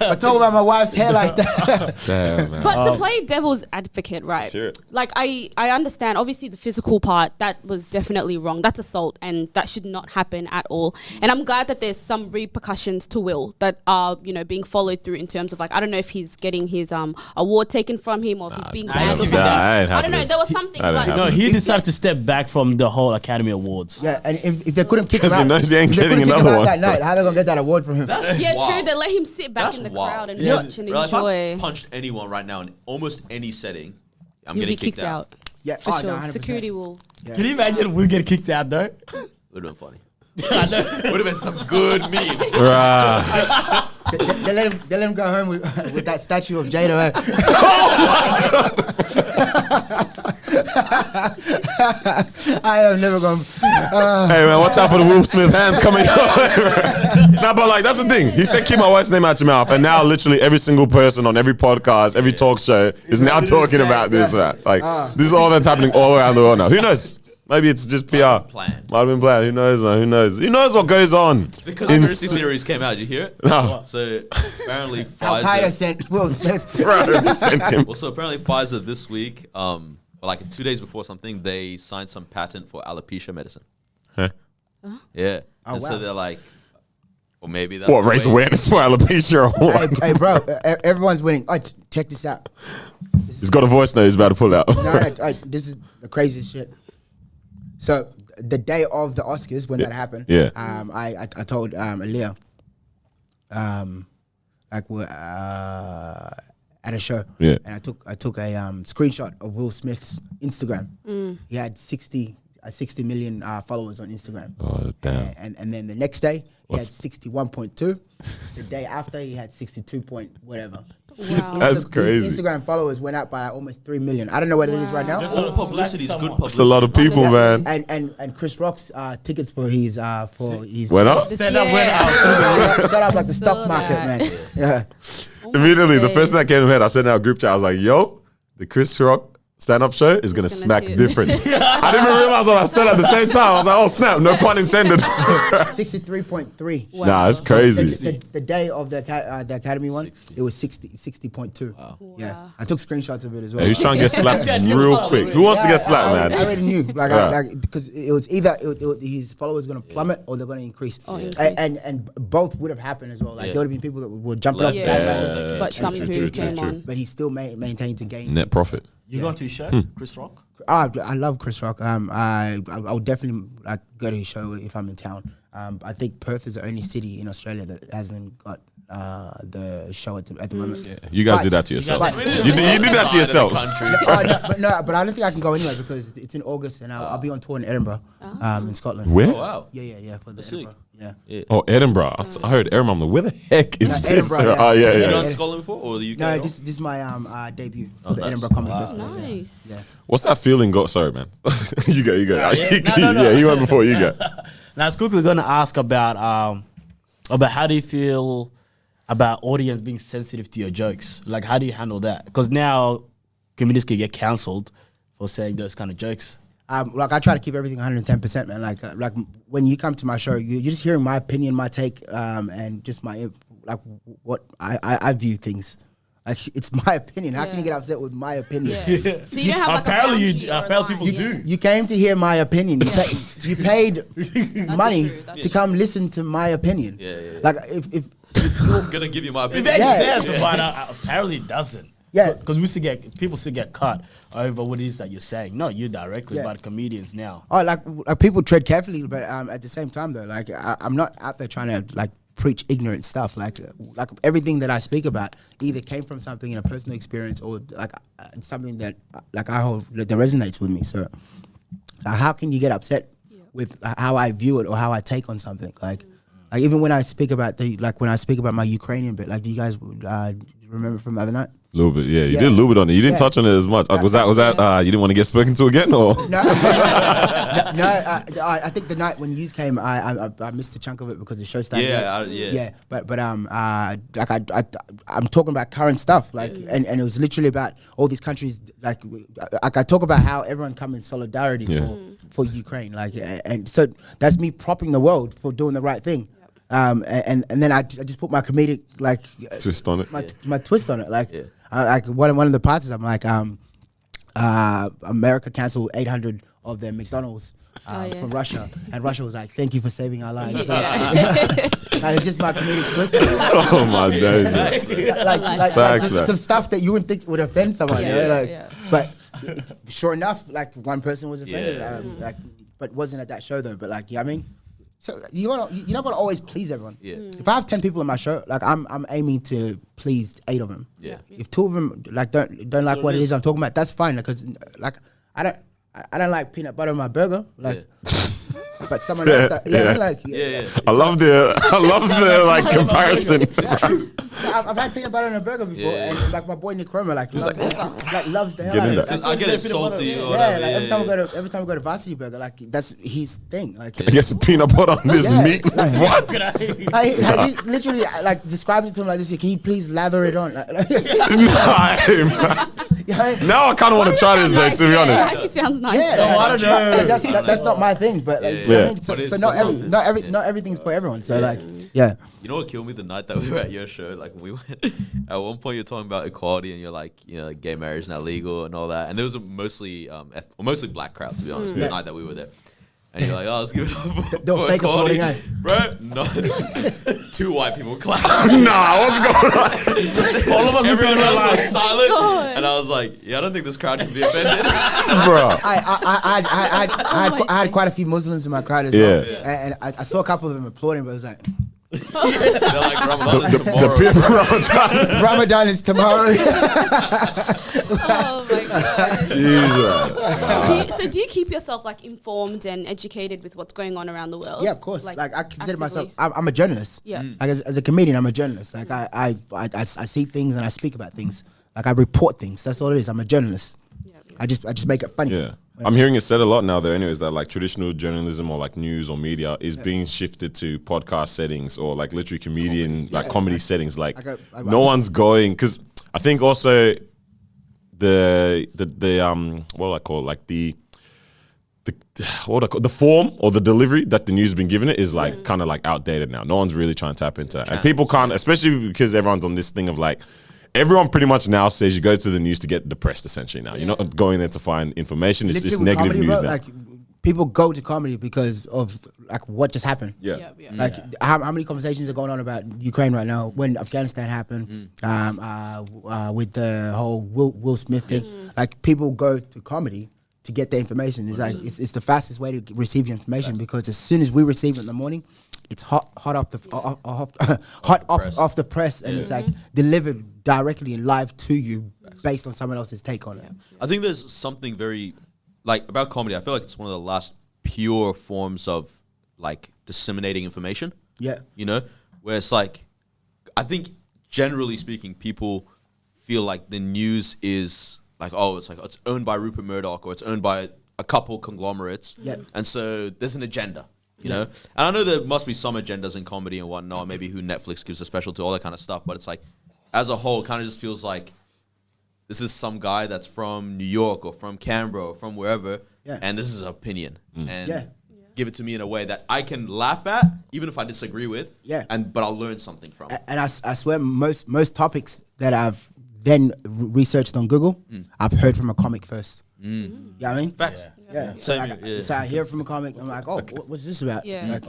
I told about my wife's hair like that. Damn, man. But to play devil's advocate, right? Like I understand, obviously the physical part, that was definitely wrong. That's assault and that should not happen at all. And I'm glad that there's some repercussions to Will that are, you know, being followed through in terms of like, I don't know if he's getting his award taken from him or if he's being banned or something. I don't know. There was something. No, he decided to step back from the whole Academy Awards. Yeah, and if they couldn't kick him out, he knows he ain't getting another one. That night, how are they gonna get that award from him? True. They let him sit back in the crowd and watch and enjoy. If I punched anyone right now in almost any setting, I'm getting kicked out. Yeah, for sure. 100%. Security will. Yeah. Can you imagine we get kicked out though? Would have been funny. Would have been some good memes. They let him go home with that statue of Jada. I have never gone. Hey man, watch out for the Will Smith hands coming up. Nah, but like that's the thing. He said keep my wife's name out your mouth, and now literally every single person on every podcast, every talk show is now talking about this. Right? Like this is all that's happening all around the world now. Who knows? Maybe it's just PR. Might have been planned. Who knows, man? Who knows? Who knows what goes on? The conspiracy theories came out. Did you hear it? No. So apparently Al Pfizer Qaeda sent Will Smith. Sent him. Well, so apparently Pfizer this week, like 2 days before something, they signed some patent for alopecia medicine. Huh? Yeah. Oh, and wow. so they're like, well, maybe that's What, the raise way- awareness for alopecia or what? Hey, bro, everyone's winning. Check this out. He's got a voice note he's about to pull out. No, this is the craziest shit. So the day of the Oscars, when that happened, Yeah. I told Aaliyah, like we're at a show, Yeah. and I took a screenshot of Will Smith's Instagram. He had 60 million followers on Instagram. Oh, damn. And then the next day he had 61.2. The day after he had 62 point whatever. Wow. That's His crazy. Instagram followers went up by almost 3 million. I don't know what it is right now. Just All the publicity is good Someone. It's publicity. a lot of people, man. And Chris Rock's tickets for his Went up? Stand up, went out. shut up like the stock Saw market, that. man. Yeah. Immediately, the days. first thing that came to my head, I sent out a group chat. I was like, yo, the Chris Rock stand-up show is going to It's smack gonna hit. different. I didn't even realize what I said at the same time. I was like, oh, snap, no pun intended. 63.3. Wow. Nah, it's crazy. The day of the Academy one, it was 60.2. Yeah. Wow. I took screenshots of it as well. Yeah, he's trying to get slapped Yeah, real just quick. love Who wants to Yeah, get slapped, I man? already knew, Yeah. because it was either his followers going to plummet or they're going to increase. increase. And both would have happened as well. Like Yeah. there would have been people that were jumping off the Yeah. bandwagon, But some true, who true, came true. on. but he still maintained to gain. Net profit. You going to his show, Chris Rock? I love Chris Rock. I would definitely like go to his show if I'm in town. I think Perth is the only city in Australia that hasn't got the show at the moment. You guys But- did that to yourselves. But- You did that to yourselves. But I don't think I can go anywhere because it's in August and I'll be on tour in Edinburgh, in Scotland. Where? Wow. Yeah, for the sick. Edinburgh. Yeah. Oh, Edinburgh. I heard Edinburgh. I'm like, where the heck is No, this? Edinburgh, yeah. Oh, yeah, Have you yeah. gone to Scotland before or the UK? No, at all? this is my debut for the nice. Edinburgh Comedy Festival. Nice. Yeah. What's that feeling? Sorry, man. You go. No, Yeah, you went before. You go. Now, I was quickly going to ask about how do you feel about audience being sensitive to your jokes? Like, how do you handle that? Because now comedians can get cancelled for saying those kind of jokes. Like I try to keep everything 110%, man. Like when you come to my show, you're just hearing my opinion, my take, and just my what I view things. Like it's my opinion. How can you get upset with my opinion? Yeah. So you don't have like Apparently a you- apparently people do. You came to hear my opinion. You paid money true, that's to come listen to my opinion. Yeah. Like if I'm gonna give you my It opinion. makes Yeah. sense, but apparently it doesn't. Yeah. Because people still get cut over what it is that you're saying. Not you directly, Yeah. but comedians now. Oh, like people tread carefully, but at the same time though, like I'm not out there trying to like preach ignorant stuff. Like everything that I speak about either came from something in a personal experience or like something that like I hold that resonates with me. So how can you get upset with how I view it or how I take on something? Like even when I speak about when I speak about my Ukrainian bit, like do you guys remember from the other night? A little bit, yeah. You Yeah. did a little bit on it. You didn't Yeah. touch on it as much. Was that you didn't want to get spoken to again, or? No, I think the night when you came, I missed a chunk of it because the show started. Yeah, late. But I'm talking about current stuff, like, and it was literally about all these countries, like I talk about how everyone come in solidarity for Ukraine, like, and so that's me propping the world for doing the right thing. And then I just put my comedic like Twist on it. my twist on it, like like one of the parts is I'm like America canceled 800 of their McDonald's from Russia, and Russia was like, thank you for saving our lives. Like, it's just my comedic twist. Oh my days. like Facts, man. some stuff that you wouldn't think would offend someone. Yeah, you know, like, yeah. But sure enough, like one person was offended, Yeah. like, but wasn't at that show though. But like, you know what I mean? So you're not gonna always please everyone. Yeah. If I have 10 people in my show, like I'm aiming to please 8 of them. Yeah. If 2 of them like don't like what it is I'm talking about, that's fine. Because like I don't like peanut butter on my burger. Like, but someone else, Yeah. like I love the like comparison. I've had peanut butter on a burger before, and like my boy Nick Cromer loves the hell out of it. I get it salty. Or like every time we go to Varsity Burger, like that's his thing. Like I guess peanut butter on this meat. Like, what? He literally like describes it to him like this. Can you please lather it on? Now I kind of want to try this though. To be honest, it actually sounds nice. Yeah, I don't know. That's not my thing, but like, you know what I mean? So not everything's for everyone. So like, yeah. You know what killed me the night that we were at your show? Like when we went, at one point you're talking about equality and you're like, like gay marriage is not legal and all that. And there was a mostly black crowd, to be honest, the night that we were there. And you're like, oh, let's give it up for fake equality. applauding, Bro, no. 2 white people clapped. nah, what's going on? All of us were Everyone else like, was silent. God. And I was like, yeah, I don't think this crowd can be offended. Bro. I had quite a few Muslims in my crowd as well, and I saw a couple of them applauding, but it was like, They're like, Ramadan is tomorrow. Ramadan is tomorrow. Oh my god. Jesus. So do you keep yourself like informed and educated with what's going on around the world? Yeah, of course. Like I consider actively? myself, I'm a journalist. Yeah. Like as a comedian, I'm a journalist. Like I see things and I speak about things. Like I report things. That's all it is. I'm a journalist. I just make it funny. Yeah. I'm hearing it said a lot now though anyways that like traditional journalism or like news or media is being shifted to podcast settings or like literally comedy settings. Like no one's going, because I think also the what do I call it? Like the form or the delivery that the news has been given it is like kind of like outdated now. No one's really trying to tap into it. And people can't, especially because everyone's on this thing of like, everyone pretty much now says you go to the news to get depressed essentially now. You're not going there to find information. It's just negative comedy, news bro, now. like people go to comedy because of like what just happened. Yeah. Like how many conversations are going on about Ukraine right now when Afghanistan happened, with the whole Will Smith thing. Like people go to comedy to get the information. It's like it's the fastest way to receive your information because as soon as we receive it in the morning, it's hot off the press, and it's like delivered directly and live to you based on someone else's take on it. I think there's something very like about comedy. I feel like it's one of the last pure forms of like disseminating information. Yeah. Where it's like, I think generally speaking, people feel like the news is like, oh, it's owned by Rupert Murdoch or it's owned by a couple conglomerates. Yeah. And so there's an agenda. You know, and I know there must be some agendas in comedy and whatnot, maybe who Netflix gives a special to, all that kind of stuff. But it's like, as a whole, it kind of just feels like this is some guy that's from New York or from Canberra or from wherever, and this is an opinion. And give it to me in a way that I can laugh at, even if I disagree with. Yeah. But I'll learn something from it. And I swear, most topics that I've then researched on Google, I've heard from a comic first. You know what I mean? Facts. Yeah. Same So I hear from a comic, I'm like, oh, what's this about? Yeah. Like,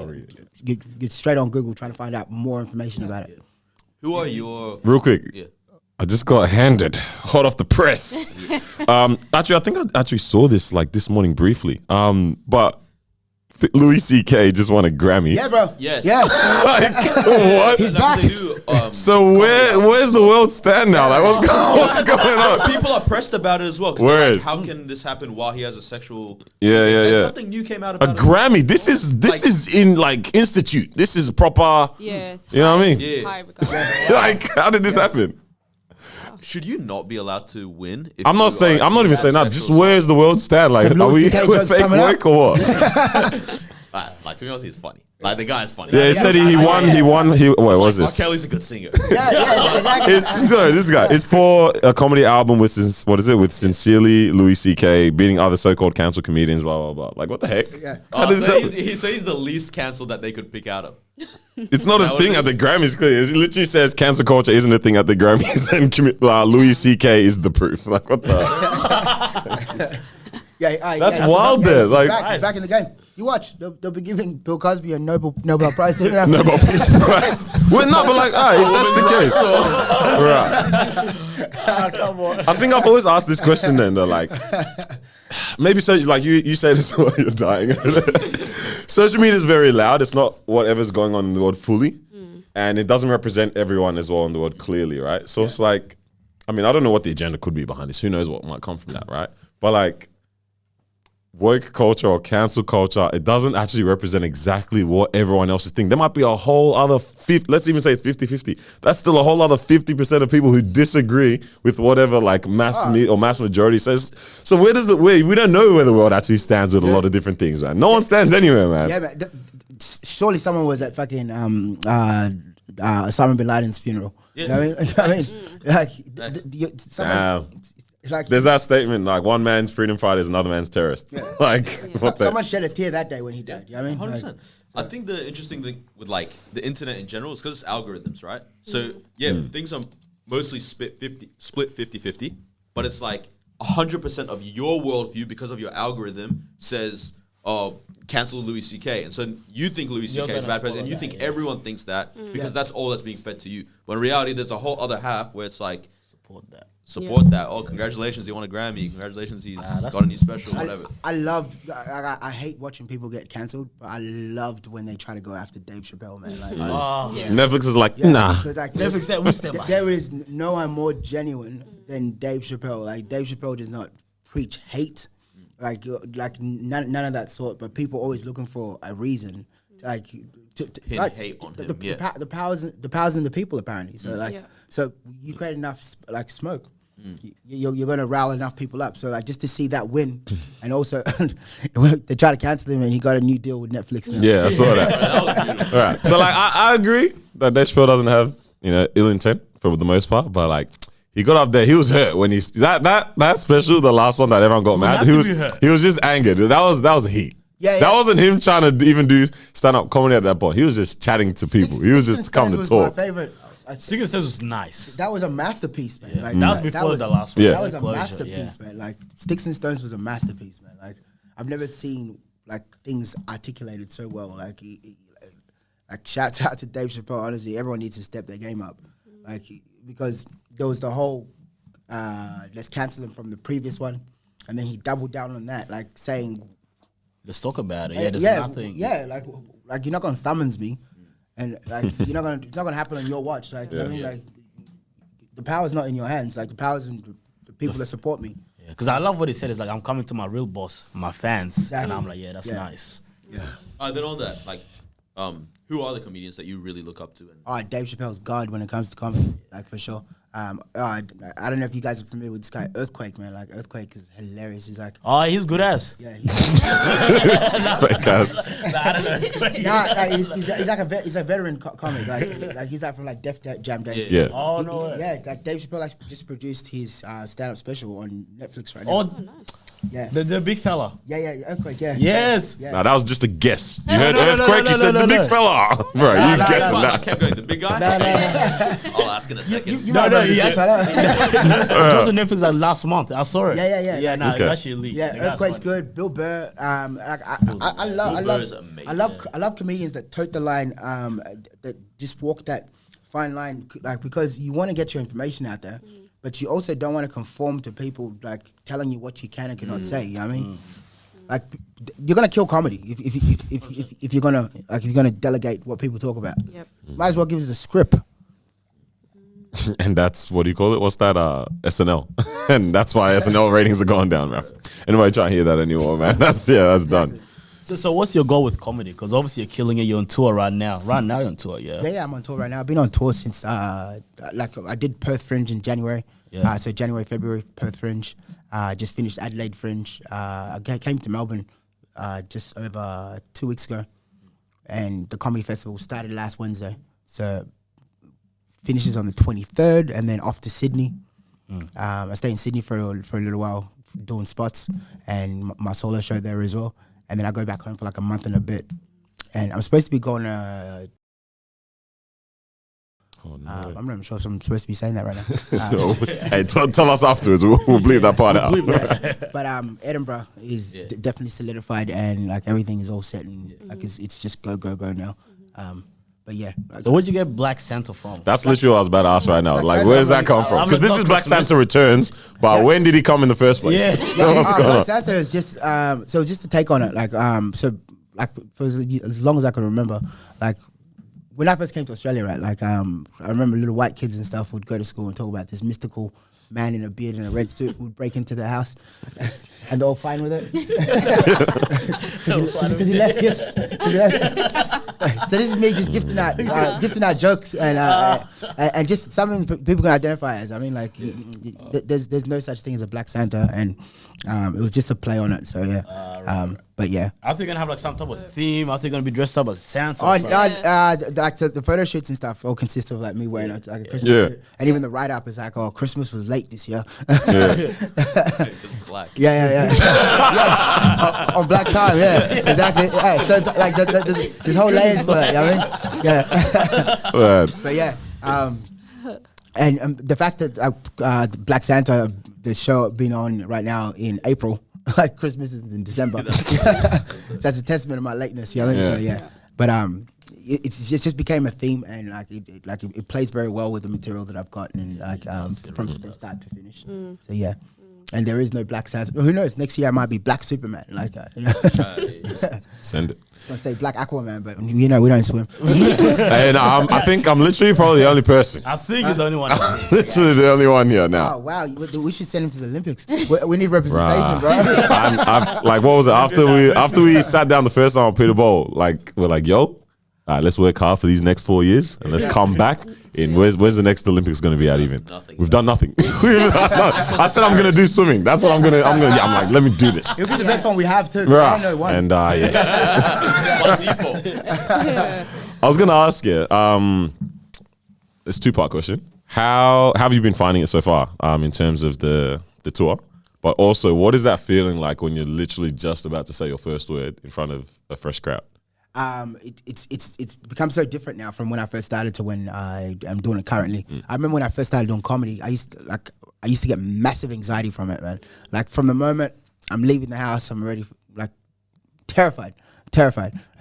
get straight on Google trying to find out more information about it. Who are your... Real quick. Yeah. I just got handed hot off the press. Actually, I think I actually saw this like this morning briefly. But Louis C.K. just won a Grammy. Yeah, bro. Yes. Yeah. Like, what? He's back. So where's the world stand now? Like, what's going on? People are pressed about it as well. 'Cause they're like, how can this happen while he has a sexual? And something new came out A about it. Grammy. This is in like institute. This is proper. Yes. You know what I mean? Yeah. High regard. Like, how did this happen? Should you not be allowed to win? I'm not even saying that. Just where's the world stand? Like, Some are Louis we CK with jokes fake coming work or what? Like, to be honest, he's funny. Like, the guy is funny. Yeah, he said he won. Wait, what was Mark this? Kelly's a good singer. Yeah, exactly. This guy. It's for a comedy album with with Sincerely Louis C.K. beating other so-called cancelled comedians. Blah blah blah. Like, what the heck? Yeah. How did So this he's the least cancelled that they could pick out of. It's not a That thing was at the Grammys. Clearly, it literally says cancel culture isn't a thing at the Grammys, and Louis C.K. is the proof. Like, what the? That's wild. There, like, he's back in the game. You watch, they'll be giving Bill Cosby a Nobel Prize. Nobel Peace Prize. Well, no, but like, if that's the case, right. Come on. I think I've always asked this question. Then they're like, maybe so. Like you say this while you're dying. Social media is very loud. It's not whatever's going on in the world fully, and it doesn't represent everyone as well in the world clearly, right? So it's like, I mean, I don't know what the agenda could be behind this. Who knows what might come from that, right? But like, woke culture or cancel culture, it doesn't actually represent exactly what everyone else is thinking. There might be a whole other let's even say it's 50-50. That's still a whole other 50% of people who disagree with whatever like mass majority says. So where does we don't know where the world actually stands with a lot of different things, man. No one stands anywhere, man. Yeah, but surely someone was at fucking Osama bin Laden's funeral. Yeah. You know what I mean? Like there's that statement like one man's freedom fighter is another man's terrorist. Yeah. Like someone shed a tear that day when he died. You know what I mean? 100%. Like, I think the interesting thing with like the internet in general is because it's algorithms, right? So things are mostly split 50-50, but it's like 100% of your worldview because of your algorithm says, oh, cancel Louis C.K. And so you think Louis C.K. is a bad person, and you think everyone thinks that because that's all that's being fed to you. But in reality, there's a whole other half where it's like, support that. Oh, congratulations, he won a Grammy. Congratulations, he's got a new special, whatever. I hate watching people get cancelled, but I loved when they try to go after Dave Chappelle, man. Like, Netflix is like, nah. Like, Netflix said, there is no one more genuine than Dave Chappelle. Like, Dave Chappelle does not preach hate. Like none of that sort, but people always looking for a reason, like to hate on him. The powers in the people apparently. So so you create enough like smoke, you're gonna rile enough people up. So like just to see that win, and also they try to cancel him and he got a new deal with Netflix now. Yeah, I saw that. That was beautiful. All right, so like I agree that Dave Chappelle doesn't have ill intent for the most part, but like. He got up there. He was hurt when that special, the last one that everyone got mad. He was just angered. That was heat. Yeah. That wasn't him trying to even do stand up comedy at that point. He was just chatting to people. He was just coming to talk. My favorite. Sticks and Stones was nice. That was a masterpiece, man. Yeah. Like, that was before the last one. Yeah. That was a masterpiece, man. Like Sticks and Stones was a masterpiece, man. Like I've never seen like things articulated so well. Like shouts out to Dave Chappelle. Honestly, everyone needs to step their game up. Like because there was the whole let's cancel him from the previous one, and then he doubled down on that, like saying, "Let's talk about it." Yeah, there's nothing. Yeah, like you're not gonna summons me, and like it's not gonna happen on your watch. Like you know what I mean, like the power's not in your hands. Like the power's in the people that support me. Yeah, because I love what he said. Is like I'm coming to my real boss, my fans, exactly. And I'm like, yeah, that's nice. Yeah. Then on that, like, who are the comedians that you really look up to? Dave Chappelle's God when it comes to comedy, like for sure. I don't know if you guys are familiar with this guy Earthquake, man. Like Earthquake is hilarious. He's like, he's good ass. Yeah, fake ass. He's like he's a veteran comic. Like he's like from like Def Jam days. Yeah. Oh no way. Yeah, like Dave Chappelle just produced his stand-up special on Netflix right now. Oh, nice. Yeah. The big fella. Yeah, Earthquake, yeah. Yes. Yeah. Nah, that was just a guess. You heard Earthquake, you said the big fella. Bro, you guessing I that. kept going, the big guy? No. I'll ask in a second. You dropped on Netflix like last month. I saw it. Yeah. Yeah, no, it's actually elite. Yeah, Earthquake's good. Bill Burr. I love comedians that tote the line, that just walk that fine line, like because you want to get your information out there. But you also don't want to conform to people like telling you what you can and cannot say. You know what I mean? Like you're gonna kill comedy if you're gonna delegate what people talk about. Yep. Might as well give us a script. And that's what do you call it? What's that? SNL. And that's why SNL ratings are going down, man. Anybody try to hear that anymore, man? That's done. So what's your goal with comedy? Because obviously you're killing it. You're on tour right now. Right now you're on tour, yeah. Yeah, I'm on tour right now. I've been on tour since like I did Perth Fringe in January. Yeah. So January, February, Perth Fringe. Just finished Adelaide Fringe. I came to Melbourne just over 2 weeks ago, and the comedy festival started last Wednesday. So finishes on the 23rd, and then off to Sydney. I stayed in Sydney for a little while doing spots and my solo show there as well. And then I go back home for like a month and a bit. And I'm supposed to be going to... I'm not even sure if I'm supposed to be saying that right now. Hey, tell us afterwards. We'll bleep that part out. But Edinburgh is definitely solidified, and like everything is all set, and like it's just go now. But yeah. Like, so where'd you get Black Santa from? That's literally what I was about to ask right now. Like, where does that come from? Because this is Black Santa Returns, but when did he come in the first place? Black Santa is just so just to take on it, like so like for as long as I can remember, like when I first came to Australia, right? Like I remember little white kids and stuff would go to school and talk about this mystical man in a beard and a red suit would break into the house, and they're all fine with it because he left gifts. So this is me just gifting out jokes and just something people can identify as. I mean, like there's no such thing as a Black Santa, and it was just a play on it. So yeah, but yeah. I think you're gonna have like some type of theme. I think you're gonna be dressed up as Santa. Like the photo shoots and stuff all consist of like me wearing like a Christmas shirt. And even the write up is like, oh, Christmas was late this year. It's black. Yeah. On black time, yeah, exactly. Yeah, so it's like this whole layers, but you know what I mean, yeah. But yeah, and the fact that Black Santa, the show being on right now in April. Like Christmas is in December, so that's a testament of my lateness. You know what I mean? So yeah, but it just became a theme, and it plays very well with the material that I've got, and from start to finish. So yeah, and there is no Black Santa. Who knows? Next year I might be Black Superman. Like send it. I say Black Aquaman, but we don't swim. And I think I'm literally probably the only person. I think he's the only one. Literally the only one here now. Oh wow, we should send him to the Olympics. We need representation, bro. I'm like, what was it? After we sat down the first time on Peter Bowl, like we're like, yo, let's work hard for these next 4 years and let's come back. Where's the next Olympics going to be at even? Nothing. We've done nothing. I said I'm going to do swimming. That's what I'm going to. I'm like, let me do this. It'll be the best one we have too. Right. I don't know one. And yeah. By default. I was going to ask you. It's a 2-part question. How have you been finding it so far? In terms of the tour, but also what is that feeling like when you're literally just about to say your first word in front of a fresh crowd? It's become so different now from when I first started to when I am doing it currently. I remember when I first started doing comedy, I used to get massive anxiety from it, man. Like from the moment I'm leaving the house, I'm already like terrified.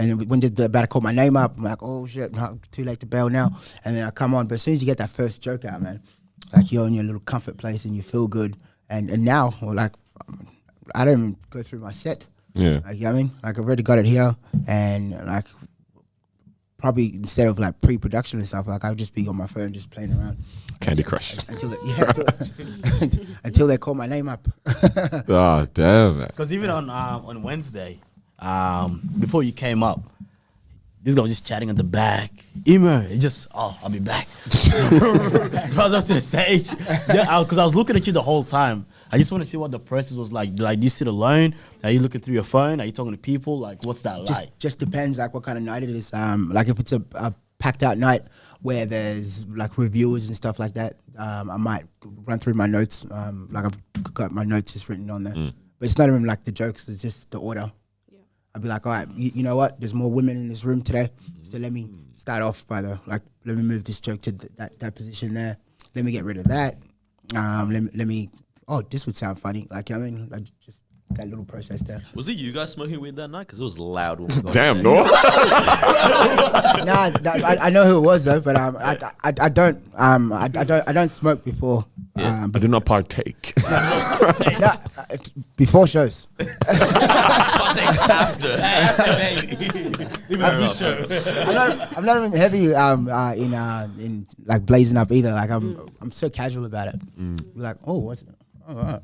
And when they're about to call my name up, I'm like, oh shit, too late to bail now. And then I come on, but as soon as you get that first joke out, man, like you're in your little comfort place and you feel good. And now, like, I don't even go through my set. Yeah. Like, you know what I mean? Like, I've already got it here, and like, probably instead of like pre-production and stuff, like I'll just be on my phone just playing around. Candy Crush. Until they call my name up. Oh, damn, man. Because even on Wednesday, before you came up, this guy was just chatting at the back. Emo, I'll be back. Brought up to the stage. Because I was looking at you the whole time. I just want to see what the process was like. Like, do you sit alone? Are you looking through your phone? Are you talking to people? Like, what's that like? Just depends, like, what kind of night it is. Like, if it's a packed out night where there's, like, reviewers and stuff like that, I might run through my notes. Like, I've got my notes just written on there. But it's not even, like, the jokes. It's just the order. I'd be like, all right, you know what? There's more women in this room today. So let me start off by let me move this joke to that position there. Let me get rid of that. Let me, this would sound funny. Like, I mean, like just that little process there. Was it you guys smoking weed that night? Because it was loud. When we got Damn, no. I know who it was though, but I don't smoke before. I do not partake. Before shows. I'm not even heavy in like blazing up either. Like I'm so casual about it. We're like, oh, what's it? Oh,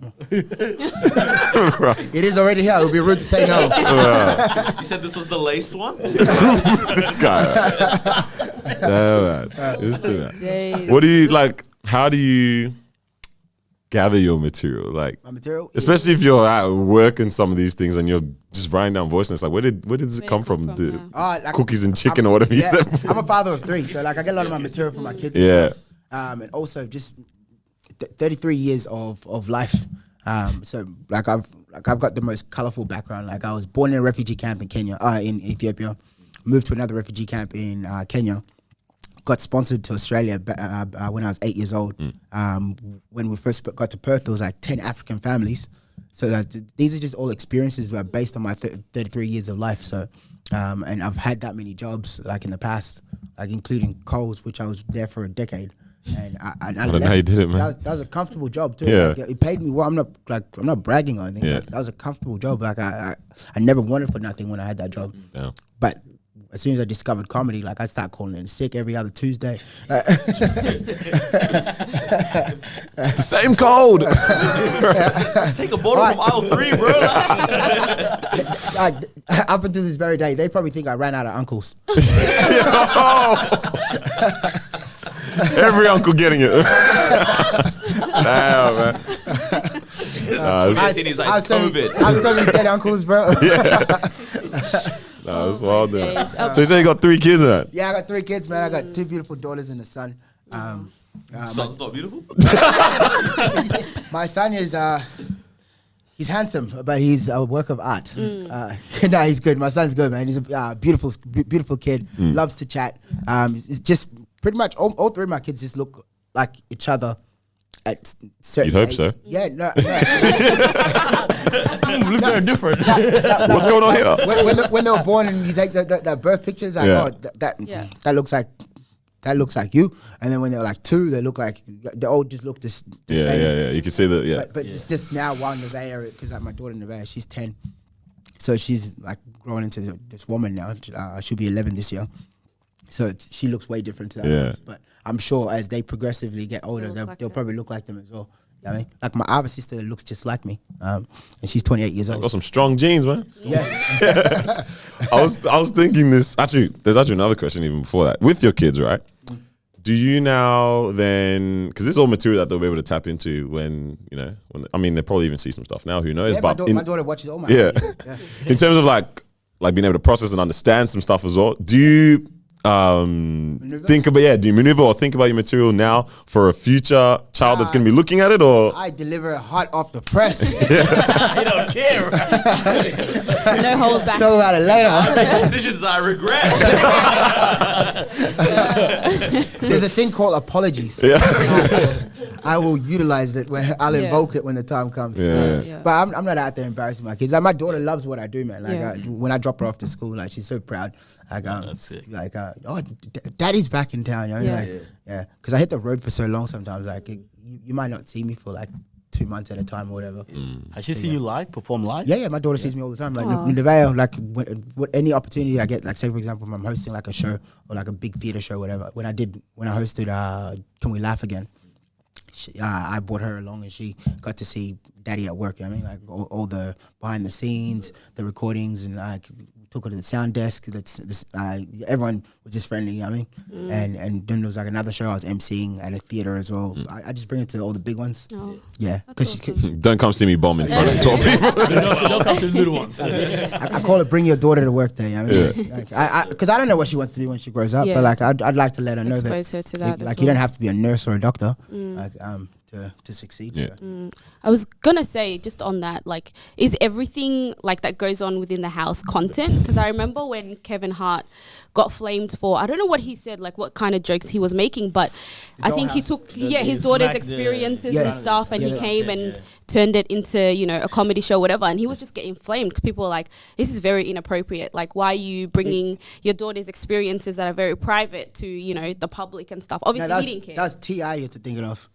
right. It is already here. It would be rude to say no. You said this was the laced one? This guy. What do you like? How do you gather your material? Like my material, especially if you're at work and some of these things and you're just writing down voice notes. Like where did this come from? The like cookies and chicken or whatever you said. I'm a father of 3, so like I get a lot of my material from my kids. Yeah. And also just 33 years of life. So like I've got the most colorful background. Like I was born in a refugee camp in Kenya, in Ethiopia, moved to another refugee camp in Kenya, got sponsored to Australia when I was 8 years old. When we first got to Perth, there was like 10 African families. So these are just all experiences that are based on my 33 years of life. So, and I've had that many jobs like in the past, like including Coles, which I was there for a decade. And I don't know how you did it, man. That was a comfortable job too. Yeah. Like, it paid me well. I'm not bragging or anything. Yeah. Like, that was a comfortable job. Like I never wanted for nothing when I had that job. Yeah. But as soon as I discovered comedy, like I start calling in sick every other Tuesday. It's the same code. Take a bottle from aisle 3, bro. Up until this very day, they probably think I ran out of uncles. Every uncle getting it. Damn, man. He's like, it's COVID. I have so many dead uncles, bro. That's wild, dude. days. So you say you got 3 kids, man? Yeah, I got 3 kids, man. I got 2 beautiful daughters and a son. Son's not beautiful? My son is he's handsome, but he's a work of art. No, he's good. My son's good, man. He's a beautiful kid. Loves to chat. It's just pretty much all 3 of my kids just look like each other at certain. You'd hope so. Yeah, no. Looks very different. What's going on here? When they were born and you take the birth pictures, like, that looks like. That looks like you, and then when they're like 2, they look like they all just look the same. Yeah. You can see that. Yeah, But it's just now one Nevaeh, because like my daughter Nevaeh, she's 10, so she's like growing into this woman now. She'll be 11 this year, so she looks way different to that. Yeah. But I'm sure as they progressively get older, they'll probably look like them as well. You know what I mean, like my other sister looks just like me, and she's 28 years old. got some strong genes, man. Yeah. I was thinking this. Actually, there's actually another question even before that. With your kids, right? Do you now then, because this is all material that they'll be able to tap into when they probably even see some stuff now, who knows? Yeah, but my daughter watches all my yeah. videos. Yeah. In terms of like being able to process and understand some stuff as well, do you think about do you maneuver or think about your material now for a future child that's going to be looking at it, or I deliver it hot off the press. I don't care. No hold back. Talk about it later. Decisions I regret. There's a thing called apologies. I will utilize it I'll invoke it when the time comes. Yeah. But I'm not out there embarrassing my kids. Like, my daughter loves what I do, man. Like when I drop her off to school, like she's so proud. Like That's sick. like daddy's back in town. You know? Because I hit the road for so long. Sometimes like you might not see me for like 2 months at a time or whatever. Has she seen you live, perform live? Yeah, my daughter sees me all the time. Like Nevaeh, like any opportunity I get, like say for example, I'm hosting like a show or like a big theater show, whatever. When I hosted Can We Laugh Again, I brought her along and she got to see daddy at work. You know what I mean, like all the behind the scenes, the recordings, and like took her to the sound desk. Everyone was just friendly. You know what I mean, and then there was like another show I was emceeing at a theater as well. I just bring it to all the big ones. Yeah, because don't come see me bomb in front of 12 people. Don't come to the little ones. I call it bring your daughter to work day. You know what I mean, because I don't know what she wants to be when she grows up, but like I'd like to let her know Expose her to that. like you don't have to be a nurse or a doctor, like to succeed. Yeah. I was gonna say just on that, like, is everything like that goes on within the house content? Because I remember when Kevin Hart got flamed for, I don't know what he said, like what kind of jokes he was making, but I think he took his daughter's experiences and stuff, and he came and turned it into a comedy show, whatever, and he was just getting flamed because people were like, this is very inappropriate. Like, why are you bringing your daughter's experiences that are very private to the public and stuff? Obviously, he didn't care. That's T.I. you have to think of.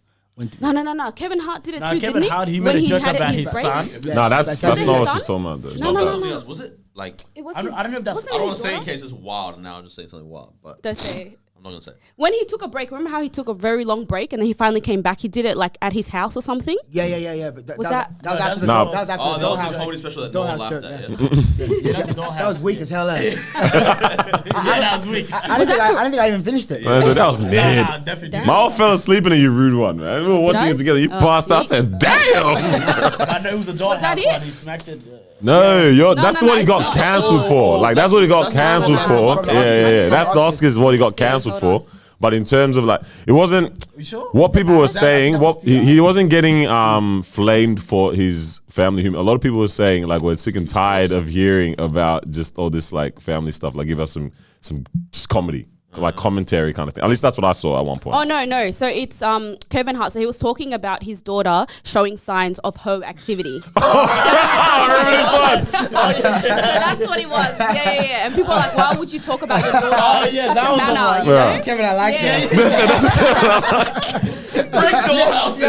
No. Kevin Hart did it too, Kevin didn't he? Hart, he made a joke about his son. No, that's not what she's talking about. Though. No. Was it like? It was I don't know if that's. I don't want to say in case it's wild. Now I'm just saying something wild, but Don't say. I'm not gonna say. When he took a break, remember how he took a very long break and then he finally came back? He did it like at his house or something. Yeah. But Was that was after the No. that was after Oh, the that was Dollhouse. a comedy special that no one laughed at. That was weak as hell. Yeah, that was weak. I don't think I even finished it. Man, so that was mad. Nah, definitely. My all fell asleep in a you rude one, man. We were watching it together. You passed out. I said, "Damn!" I know it was a Was that dollhouse it? one. He smacked it. No, that's what he got it's not. cancelled for. Like that's what he got cancelled for. From the Yeah. Oscars. That's the Oscars is what he got cancelled for. But in terms of like, it wasn't You sure? what people were saying. that What was T.I. he wasn't getting flamed for his family humor. A lot of people were saying like we're sick and tired of hearing about just all this like family stuff. Like give us some just comedy. Like commentary kind of thing. At least that's what I saw at one point. Oh no. So it's Kevin Hart. So he was talking about his daughter showing signs of hoe activity. I remember this one. So that's what it was. Yeah. And people are like, why would you talk about your daughter in yeah, such that a was the manner? one. You know? Kevin, I like Yeah. that. Break dollhouses.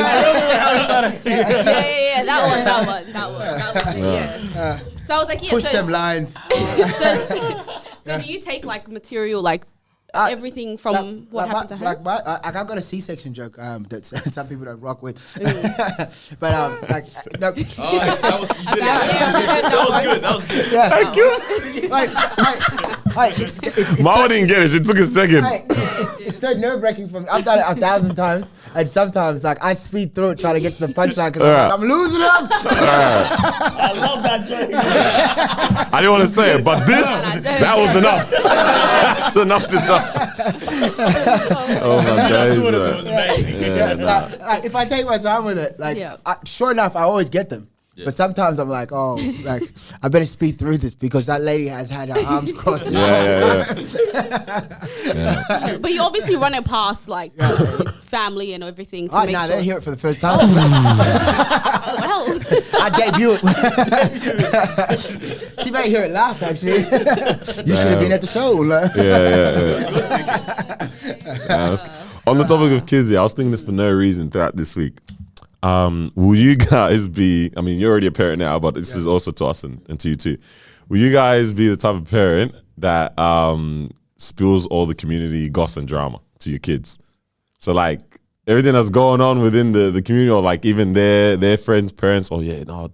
Yeah. That was it. Yeah. So I was like, Push them lines. So do you take like material like everything from what happened to her? I've got a C-section joke that some people don't rock with. But like, no. That was good. Yeah. Thank you. Mama didn't get it. She took a second. It's so nerve-wracking for me. I've done it 1,000 times, and sometimes like I speed through it trying to get to the punchline because I'm losing it. I love that joke. I didn't want to say it, but that was enough. That's enough to tell. Oh my days, It was amazing. Like, if I take my time with it, like sure enough, I always get them. Yeah. But sometimes I'm like, oh, like I better speed through this because that lady has had her arms crossed. But you obviously run it past like family and everything. To make sure they hear it for the first time. Well, I debut it. She may hear it last, actually. You should have been at the show. On the topic of kids, I was thinking this for no reason throughout this week. Will you guys be, I mean, you're already a parent now, but this is also to us and to you too. Will you guys be the type of parent that spills all the community gossip and drama to your kids? So like everything that's going on within the community, or like even their friends, parents, I don't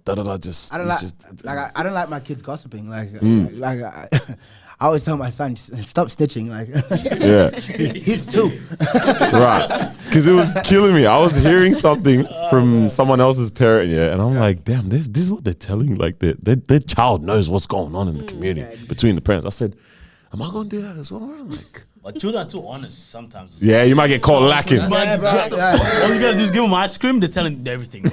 like my kids gossiping. I always tell my son, stop snitching. He's 2. Right. Because it was killing me. I was hearing something from someone else's parent, and I'm like, damn, this is what they're telling. Like, their child knows what's going on in the community between the parents. I said, am I going to do that as well? I'm like, but children are too honest sometimes. Yeah, you might get caught lacking. All you gotta do is give them ice cream, they're telling everything. We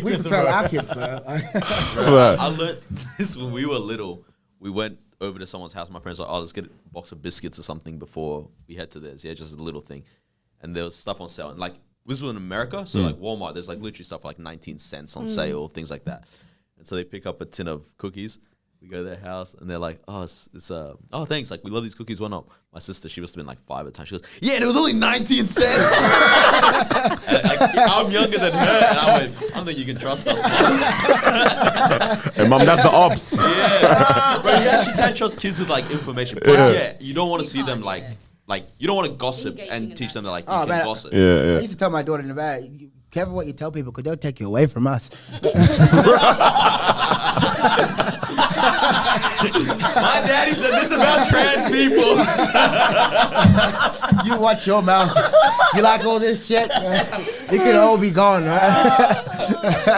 prepare our kids, bro. I learned this when we were little. We went over to someone's house. My parents were like, let's get a box of biscuits or something before we head to theirs. Yeah, just a little thing. And there was stuff on sale. And like, this was in America. So like Walmart, there's like literally stuff for like 19 cents on sale, things like that. And so they pick up a tin of cookies. We go to their house and they're like, it's thanks. Like, we love these cookies. Why not? My sister, she must have been like 5 at the time. She goes, yeah, and it was only 19 cents. I'm younger than her. And I went, I don't think you can trust us. Hey, mom, that's the ops. Yeah. But you actually can't trust kids with like information. But you don't want to see them like you don't want to gossip and teach them that like you can gossip. I used to tell my daughter in the back, careful what you tell people because they'll take you away from us. My daddy said this about trans people. You watch your mouth. You like all this shit? It could all be gone, right?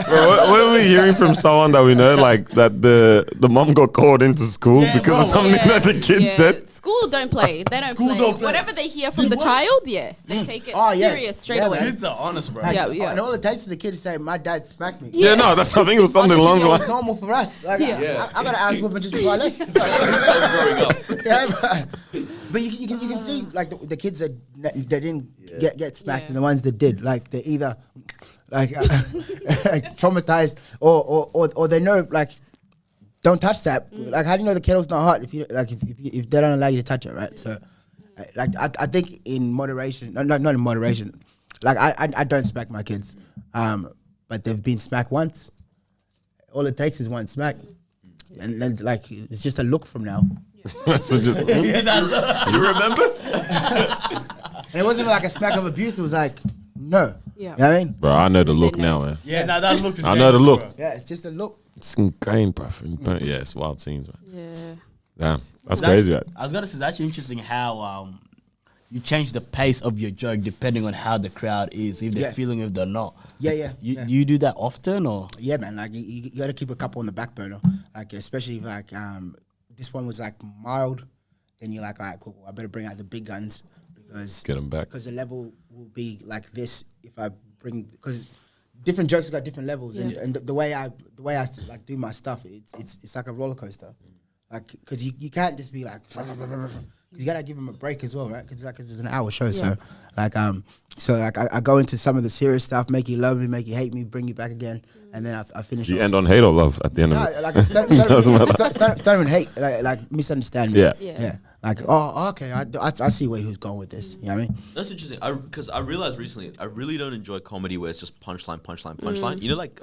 Bro, what are we hearing from someone that we know, like that the mom got called into school because of something that the kid said? School don't play. They don't play. Whatever they hear from the child, they take it serious straight away. Kids are honest, bro. And all it takes is a kid to say, "My dad smacked me." Yeah, no, that's I think it was something along the lines. It's normal for us. Like, I got an ass whooping just before I left. Growing up. But you can see like the kids that didn't get smacked and the ones that did, like they're either like traumatized or they know like don't touch that. Like, how do you know the kettle's not hot if if they don't allow you to touch it, right? So like I think in moderation, not in moderation. Like I don't smack my kids, but they've been smacked once. All it takes is one smack, and then like it's just a look from now. So just you remember? And it wasn't even like a smack of abuse. It was like no. Yeah. You know what I mean? Bro, I know the look now, man. Yeah, that look is I know the look. bro. Yeah, it's just a look. It's ingrained, bro. Yeah, it's wild scenes, man. Yeah. Damn, that's crazy, right? I was gonna say it's actually interesting how you change the pace of your joke depending on how the crowd is, if they're feeling it or not. Yeah. Do you do that often or? Yeah, man. Like you got to keep a couple on the back burner. Like especially if like this one was like mild, then you're like, all right, cool. I better bring out the big guns because Get them back. Because the level will be like this if I bring because different jokes got different levels and the way I like do my stuff it's like a roller coaster. Like because you can't just be like. You gotta give them a break as well, right? Because it's an hour show, so I go into some of the serious stuff, make you love me, make you hate me, bring you back again, and then I finish. You end on hate or love at the end of it. Like start with hate, like misunderstanding. Yeah. Like okay, I see where he was going with this. You know what I mean? That's interesting. Because I realized recently I really don't enjoy comedy where it's just punchline. You know, like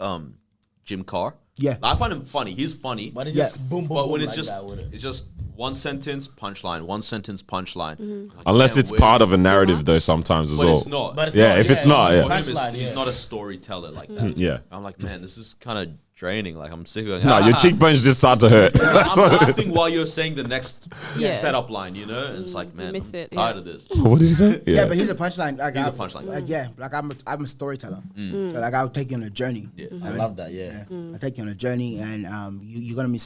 Jim Carr. Yeah, I find him funny. He's funny, But it's just boom, boom, but when boom it's like just that, it's just one sentence, punchline. One sentence, punchline. Mm-hmm. Like, Unless it's part of a narrative, though, sometimes as But well. it's not. But it's Yeah, not, if it's not, it's yeah. For him, punchline, he's not a storyteller like that. Yeah. I'm like, man, this is kind of draining. Like, I'm sick of it. No, your cheekbones just start to hurt. That's I'm what it is. laughing while you're saying the next Yeah. setup line, you know? And it's like, man, miss I'm it, tired yeah. of this. What did you say? Yeah, but here's a punchline. Like, Here's a punchline. Like, yeah, like I'm a storyteller. So like I'll take you on a journey. Yeah. I love that, yeah. I'll take you on a journey, and you're gonna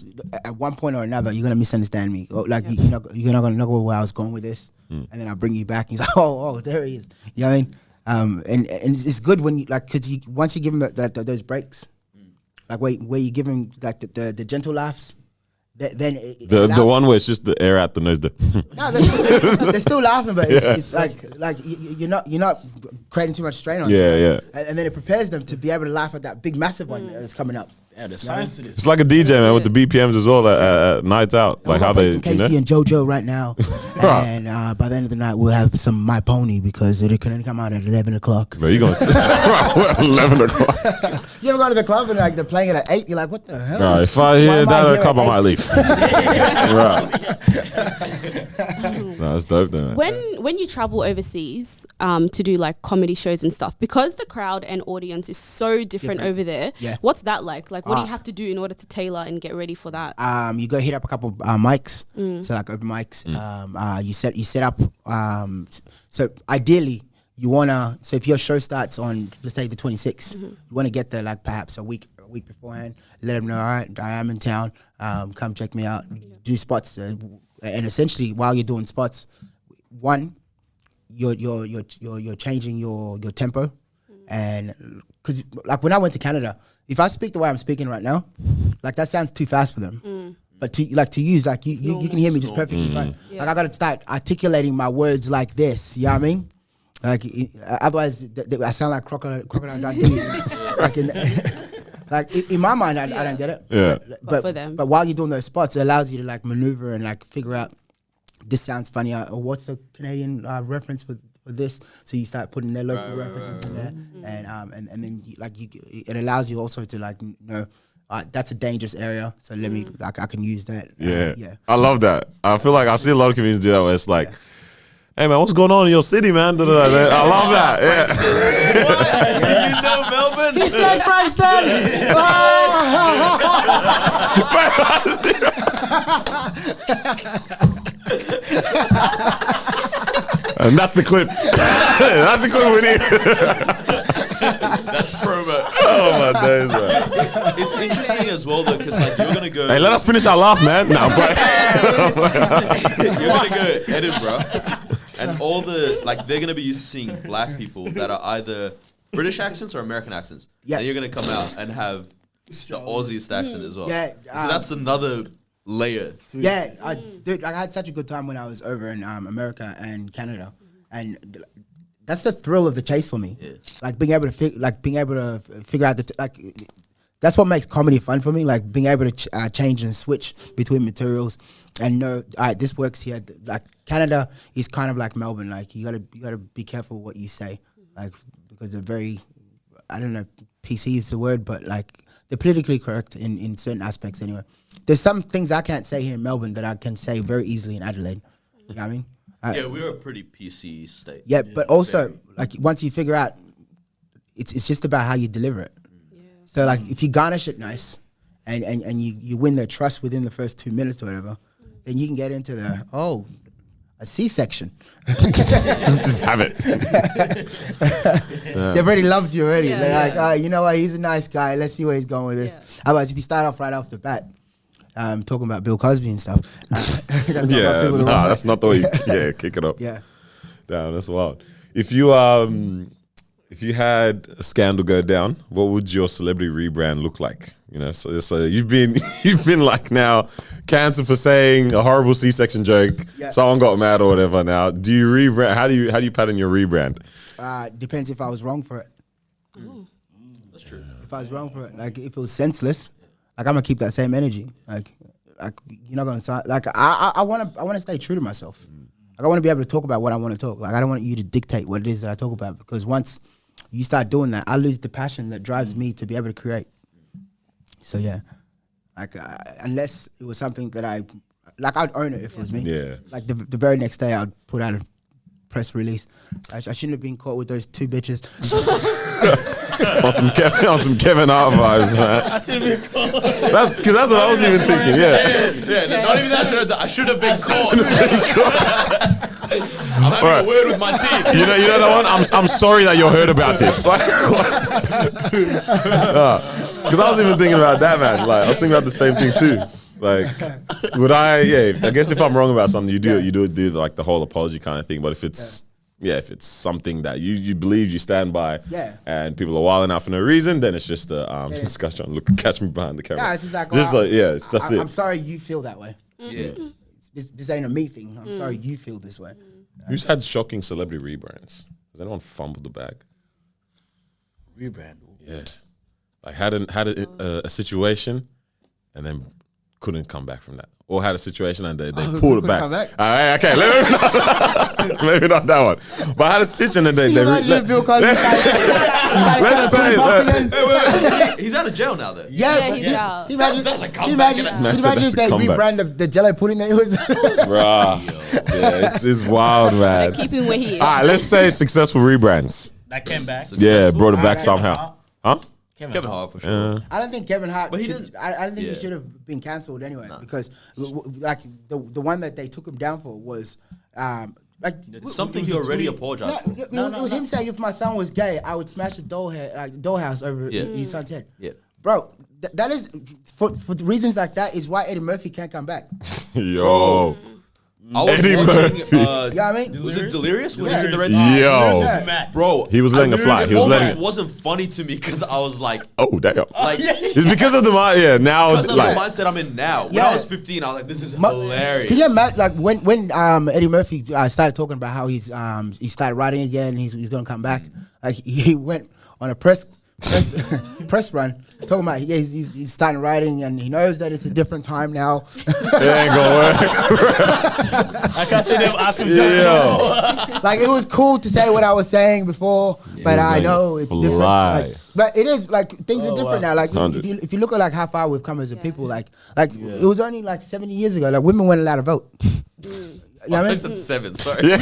at one point or another you're gonna misunderstand me. Or, like you're not gonna know where I was going with this, and then I'll bring you back. And he's like, oh, there he is. You know what I mean? And it's good when you like because once you give him those breaks, like where you give him like the gentle laughs. Then The one where it's just the air out the nose. No, they're still laughing, but it's like you're not creating too much strain on them. Yeah. And then it prepares them to be able to laugh at that big massive one that's coming up. Yeah, the science to this. It's like a DJ, man, with the BPMs as well at nights out. Like how they, some Casey and JoJo right now, and by the end of the night we'll have some My Pony because it can only come out at 11 o'clock. Bro, you gonna 11 o'clock. You ever go to the club and like they're playing it at 8? You're like, what the hell? Right, if I hear that at the club, I might leave. Right. No, that's dope, then. When you travel overseas to do like comedy shows and stuff, because the crowd and audience is so different over there, Yeah. what's that like? Like, what do you have to do in order to tailor and get ready for that? You go hit up a couple mics, so like open mics. You set up. So ideally, you wanna. So if your show starts on, let's say the 26th, you wanna get there like perhaps a week beforehand. Let them know, all right, I am in town. Come check me out. Do spots, and essentially while you're doing spots, one, you're changing your tempo, and because like when I went to Canada, if I speak the way I'm speaking right now, like that sounds too fast for them. But to use like you can hear me just perfectly fine. Yeah. Like I gotta start articulating my words like this. You know what I mean? Like otherwise, I sound like crocodile Dundee. Like in my mind, I don't get it. Yeah. But for them. But while you're doing those spots, it allows you to like maneuver and like figure out this sounds funny or what's the Canadian reference with this. So you start putting their local references in there, and then it allows you also to like know. That's a dangerous area, so let me like I can use that. Yeah. I love that. I feel like I see a lot of comedians do that where it's like, hey man, what's going on in your city, man? I love that. Yeah. You know Melbourne? He said Frankston. And that's the clip. That's the clip we need. That's promo. Oh my days, man. It's interesting as well though, because like you're gonna go. Hey, let us finish our laugh, man. No, but You're gonna go Edinburgh, and all the like they're gonna be used to seeing black people that are either British accents or American accents. Yeah. And you're gonna come out and have the Aussiest accent as well. Yeah, So that's another layer. Yeah, dude, I had such a good time when I was over in America and Canada, and that's the thrill of the chase for me. Yeah. Like being able to figure out that's what makes comedy fun for me. Like being able to change and switch between materials and know, all right, this works here. Like Canada is kind of like Melbourne. Like you gotta be careful what you say, like because they're very, I don't know, PC is the word, but like they're politically correct in certain aspects anyway. There's some things I can't say here in Melbourne that I can say very easily in Adelaide. You know what I mean? Yeah, we're a pretty PC state. Yeah, but also like once you figure out, it's just about how you deliver it. Yeah. So like if you garnish it nice, and you win their trust within the first 2 minutes or whatever, then you can get into a C-section. just have it. They've already loved you already. Yeah, They're yeah. like, oh, you know what? He's a nice guy. Let's see where he's going with this. Yeah. Otherwise, if you start off right off the bat, talking about Bill Cosby and stuff. Yeah, that's not the way you kick it up. Yeah. Damn, that's wild. If you had a scandal go down, what would your celebrity rebrand look like? You know, so you've been like now cancelled for saying a horrible C-section joke. Yeah. Someone got mad or whatever. Now, do you rebrand? How do you pattern your rebrand? Depends if I was wrong for it. That's true. If I was wrong for it, like if it was senseless, like I'm gonna keep that same energy. Like you're not gonna sound like I wanna stay true to myself. Like I want to be able to talk about what I want to talk. Like I don't want you to dictate what it is that I talk about, because once you start doing that, I lose the passion that drives me to be able to create. So yeah, like unless it was something that like I'd own it if it was me. Yeah. Like the very next day, I'd put out a press release. I shouldn't have been caught with those 2 bitches. on some Kevin Hart vibes, man. I should have been called. That's because that's what I was even thinking. Yeah, not even that. I should have been caught. I'm having a word with my team. You know that one. I'm sorry that you're heard about this. Because I was even thinking about that, man. Like I was thinking about the same thing too. Like, would I? Yeah, I guess if I'm wrong about something, you do like the whole apology kind of thing. But if it's if it's something that you believe, you stand by, and people are wilding out for no reason, then it's just a discussion. Look, catch me behind the camera. Yeah, it's just like, that's it. I'm sorry you feel that way. Yeah. This ain't a me thing. I'm sorry you feel this way. Who's had shocking celebrity rebrands? Has anyone fumbled the bag? Rebrand. Yeah, like had a situation, and then couldn't come back from that, or had a situation and they pulled it back. All right, okay, maybe not that one, but I had a situation and they Bill Cosby. let's say he's out of jail now, though. Yeah, he's out. That's a comeback. Imagine if they rebrand the Jello pudding that it was. Bruh. Yeah, it's wild, man. Keep him where he is. All right, let's say successful rebrands. That came back. Yeah, brought it back somehow. Huh? Kevin Hart for sure. I don't think Kevin Hart. But he should, I don't think he should have been cancelled anyway because like the one that they took him down for was something he already apologized for. It was him saying if my son was gay, I would smash a dollhouse over his son's head. Yeah, bro, that is for reasons like that is why Eddie Murphy can't come back. Yo. I was Eddie watching, Murphy. You know what I mean? Was it Delirious? Was it the Red Yo. Bro, He was letting it fly. He was letting it. Wasn't funny to me because I was like, oh damn. Like it's because of the now because of like the mindset I'm in now. When I was 15, I was like, this is hilarious. Can you imagine like when Eddie Murphy started talking about how he started writing again, he's gonna come back. Like he went on a press run talking about he's starting writing and he knows that it's a different time now. it ain't gonna work. I can't see them asking Like it was cool to say what I was saying before, but I know it's different. Like, but it is like things are different now. Like if you look at like how far we've come as a people, like it was only like 70 years ago. Like women weren't allowed to vote. You know what I mean? I said 7, sorry. I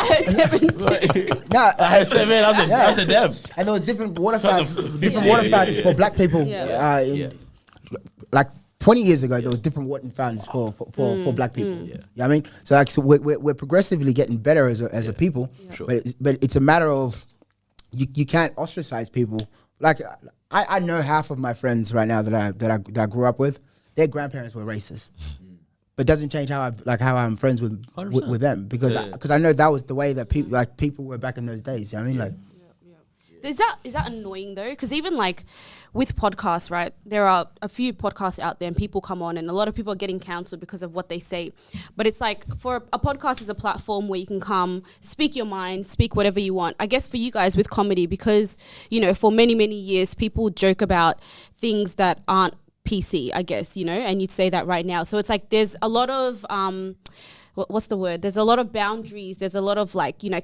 heard 7 too. Nah, I heard 7. I said them. And there was different water fountains for black people. Like 20 years ago, there was different water fountains for black people. You know what I mean? So we're progressively getting better as a people. Sure. But it's a matter of you can't ostracize people. Like I know half of my friends right now that I grew up with, their grandparents were racist. But it doesn't change how I'm friends with them because I know that was the way that people were back in those days. You know what I mean? Like, is that annoying though? Because even like with podcasts, right? There are a few podcasts out there, and people come on, and a lot of people are getting cancelled because of what they say. But it's like for a podcast is a platform where you can come, speak your mind, speak whatever you want. I guess for you guys with comedy, because for many years people joke about things that aren't PC, I guess, and you'd say that right now. So it's like there's a lot of what's the word? There's a lot of boundaries. There's a lot of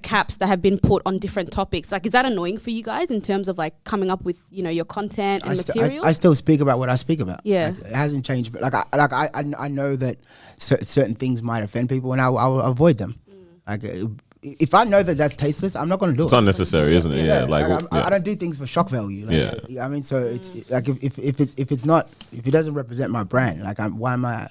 caps that have been put on different topics. Like, is that annoying for you guys in terms of like coming up with your content and material? I still speak about what I speak about. Yeah, it hasn't changed. But I know that certain things might offend people, and I will avoid them. Like. If I know that that's tasteless, I'm not going to do it. It's unnecessary, isn't it? Yeah. I don't do things for shock value. I mean, so it's like if it doesn't represent my brand, like why am I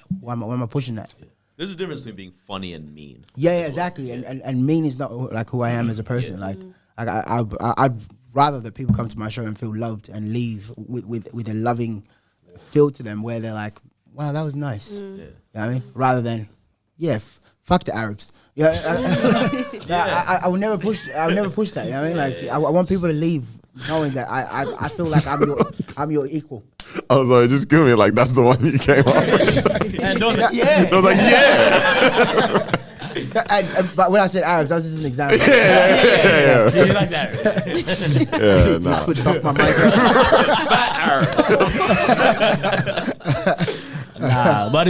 pushing that? There's a difference between being funny and mean. Yeah, exactly. And mean is not like who I am as a person. Like I'd rather that people come to my show and feel loved and leave with a loving feel to them where they're like, wow, that was nice. You know what I mean? Rather than fuck the Arabs. Yeah, I will never push. I'll never push that. You know what I mean? Like I want people to leave knowing that I feel like I'm your equal. I was like, just give me like that's the one you came up with. And I was like, yeah. I was like, yeah. But when I said Arabs, that was just an example. Yeah. He likes Arabs. Yeah, switched off my mic.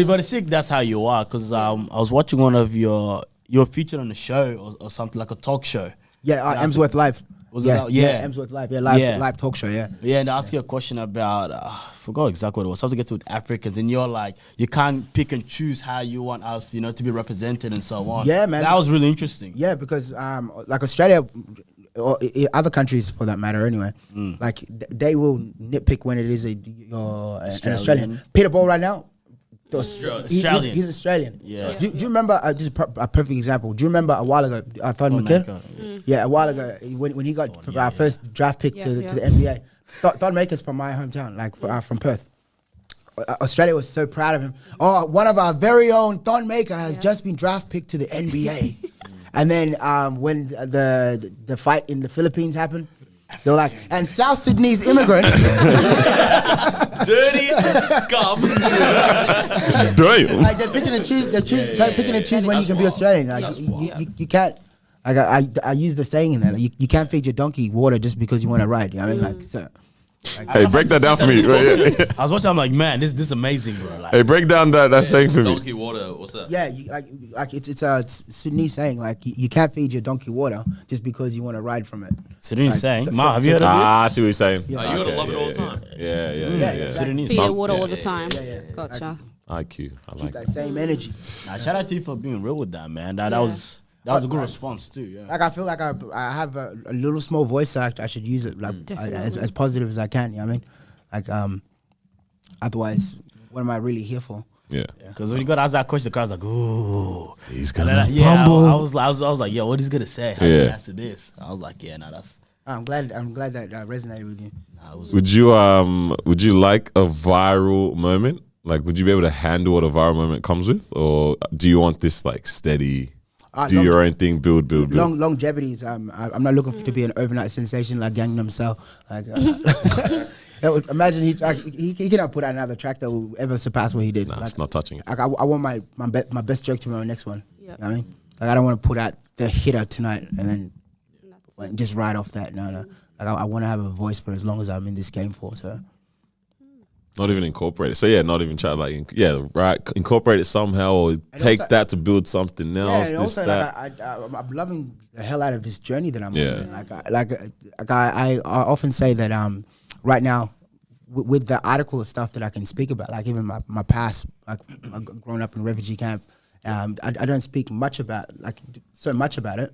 But it's sick. That's how you are. Because I was watching one of your featured on a show or something like a talk show. Yeah, Emsworth Live. Was Yeah, it that? yeah, Emsworth Live, live talk show, yeah. Yeah, and they ask you a question about, I forgot exactly what it was, something to get to with Africans, and you're like, you can't pick and choose how you want us, to be represented and so on. Yeah, man. That was really interesting. Yeah, because like Australia, or other countries for that matter anyway, like they will nitpick when it is an Australian. Peter Ball right now, Australian. He's Australian. Yeah. Do you remember, just a perfect example, do you remember a while ago, Thon McKenna? Yeah, a while ago, when he got our first draft pick to the NBA, Thon Maker's from my hometown, like from Perth. Australia was so proud of him. Oh, one of our very own Thon Maker has just been draft picked to the NBA. And then when the fight in the Philippines happened, they were like, and South Sudanese immigrant. Dirty scum. Damn. Like they're picking and choose. Picking and choose when you can be Australian. Like you can't. Like I use the saying in there. Like, you can't feed your donkey water just because you want to ride. You know what I mean? Like so. Hey, break that down for me. I was watching. I'm like, man, this is amazing, bro. Like, Hey, break down that saying for me. Donkey water. What's that? Yeah, like it's a Sydney saying. Like you can't feed your donkey water just because you want to ride from it. Sudanese Like, saying, so- Ma, have so- you heard of this? I see what you're saying. Yeah. You gotta love it all the time. Yeah. Sudanese. Feed it water all the time. Yeah. Gotcha. IQ. I Keep like that that. same energy. Nah, shout out to you for being real with that, man. That was a good response too. Yeah. Like I feel like I have a little small voice, so I should use it like as positive as I can. You know what I mean? Like otherwise, what am I really here for? Yeah. Because when you got to ask that question, the crowd's like, ooh. He's And gonna then, fumble. I was like, yeah, what is he gonna say? How do you answer this? I was like, yeah, nah, that's. I'm glad that resonated with you. Nah, it was, Would you like a viral moment? Like, would you be able to handle what a viral moment comes with, or do you want this like steady? Do your own thing, build. Longevity is. I'm not looking to be an overnight sensation like Gangnam Style. Like, imagine he cannot put out another track that will ever surpass what he did. Nah, it's not touching it. Like, I want my best joke to be my next one. Yep. You know what I mean? Like I don't want to put out the hitter tonight and then just ride off that. No. Like I want to have a voice for as long as I'm in this game for. So. Not even incorporate it. So yeah, not even try like incorporate it somehow, or take also, that to build something else. Yeah, and this also that. I'm loving the hell out of this journey that I'm on. I often say that right now with the article of stuff that I can speak about, like even my past, like growing up in refugee camp, I don't speak much about so much about it.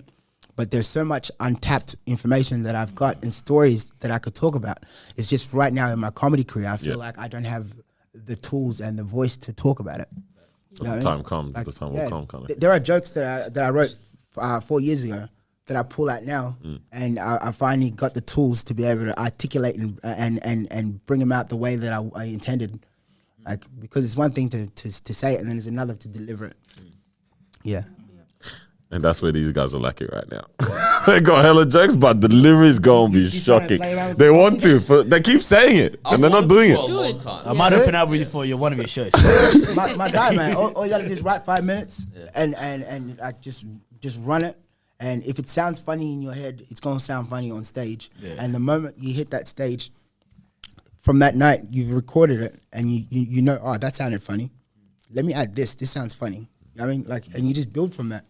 But there's so much untapped information that I've got and stories that I could talk about. It's just right now in my comedy career, I feel like I don't have the tools and the voice to talk about it. You know the time comes. The time will come. Kind of. There are jokes that I wrote 4 years ago that I pull out now, and I finally got the tools to be able to articulate and bring them out the way that I intended. Like, because it's one thing to say it, and then it's another to deliver it. Yeah. And that's where these guys are lacking right now. They got hella jokes, but delivery's gonna be shocking. They want to, but they keep saying it, and they're not doing it. I might open up with you for one of your shows. my guy, man. All you gotta do is write 5 minutes and like just run it. And if it sounds funny in your head, it's gonna sound funny on stage. Yeah. And the moment you hit that stage, from that night, you've recorded it, and you know, oh, that sounded funny. Let me add this. This sounds funny. I mean, like, and you just build from that.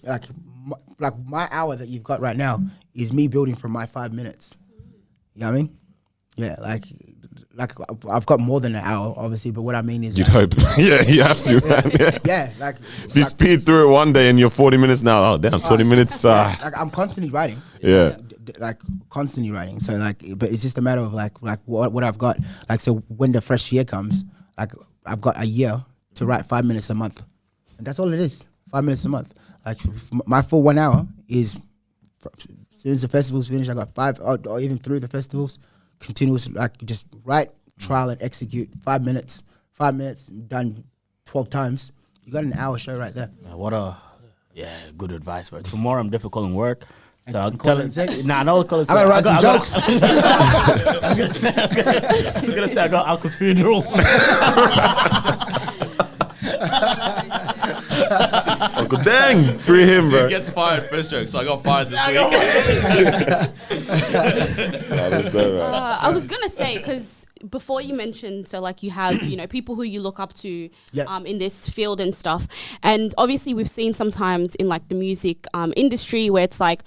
Like my hour that you've got right now is me building from my 5 minutes. You know what I mean? Yeah, like I've got more than an hour, obviously, but what I mean is You'd hope. Yeah, you have to, man. Yeah, like if you speed through it one day and you're 40 minutes now, oh damn, 20 minutes. Like I'm constantly writing. Yeah. Like constantly writing. So like, but it's just a matter of like what I've got. Like, so when the fresh year comes, like I've got a year to write 5 minutes a month, and that's all it is. 5 minutes a month. Like my full 1 hour is, as soon as the festival's finished, I got 5 or even through the festivals, continuous, like just write, trial and execute. 5 minutes, done 12 times. You got an hour show right there. Good advice, bro. Tomorrow I'm definitely calling work. So I'll call tell in sick? him. Nah, no, call it. I gotta write some jokes. He's gonna say I got Uncle's funeral. Uncle Dang, free him, bro. Dude gets fired first joke, so I got fired this week. I was gonna say, because before you mentioned, so like you have, people who you look up to in this field and stuff, and obviously we've seen sometimes in like the music industry where it's like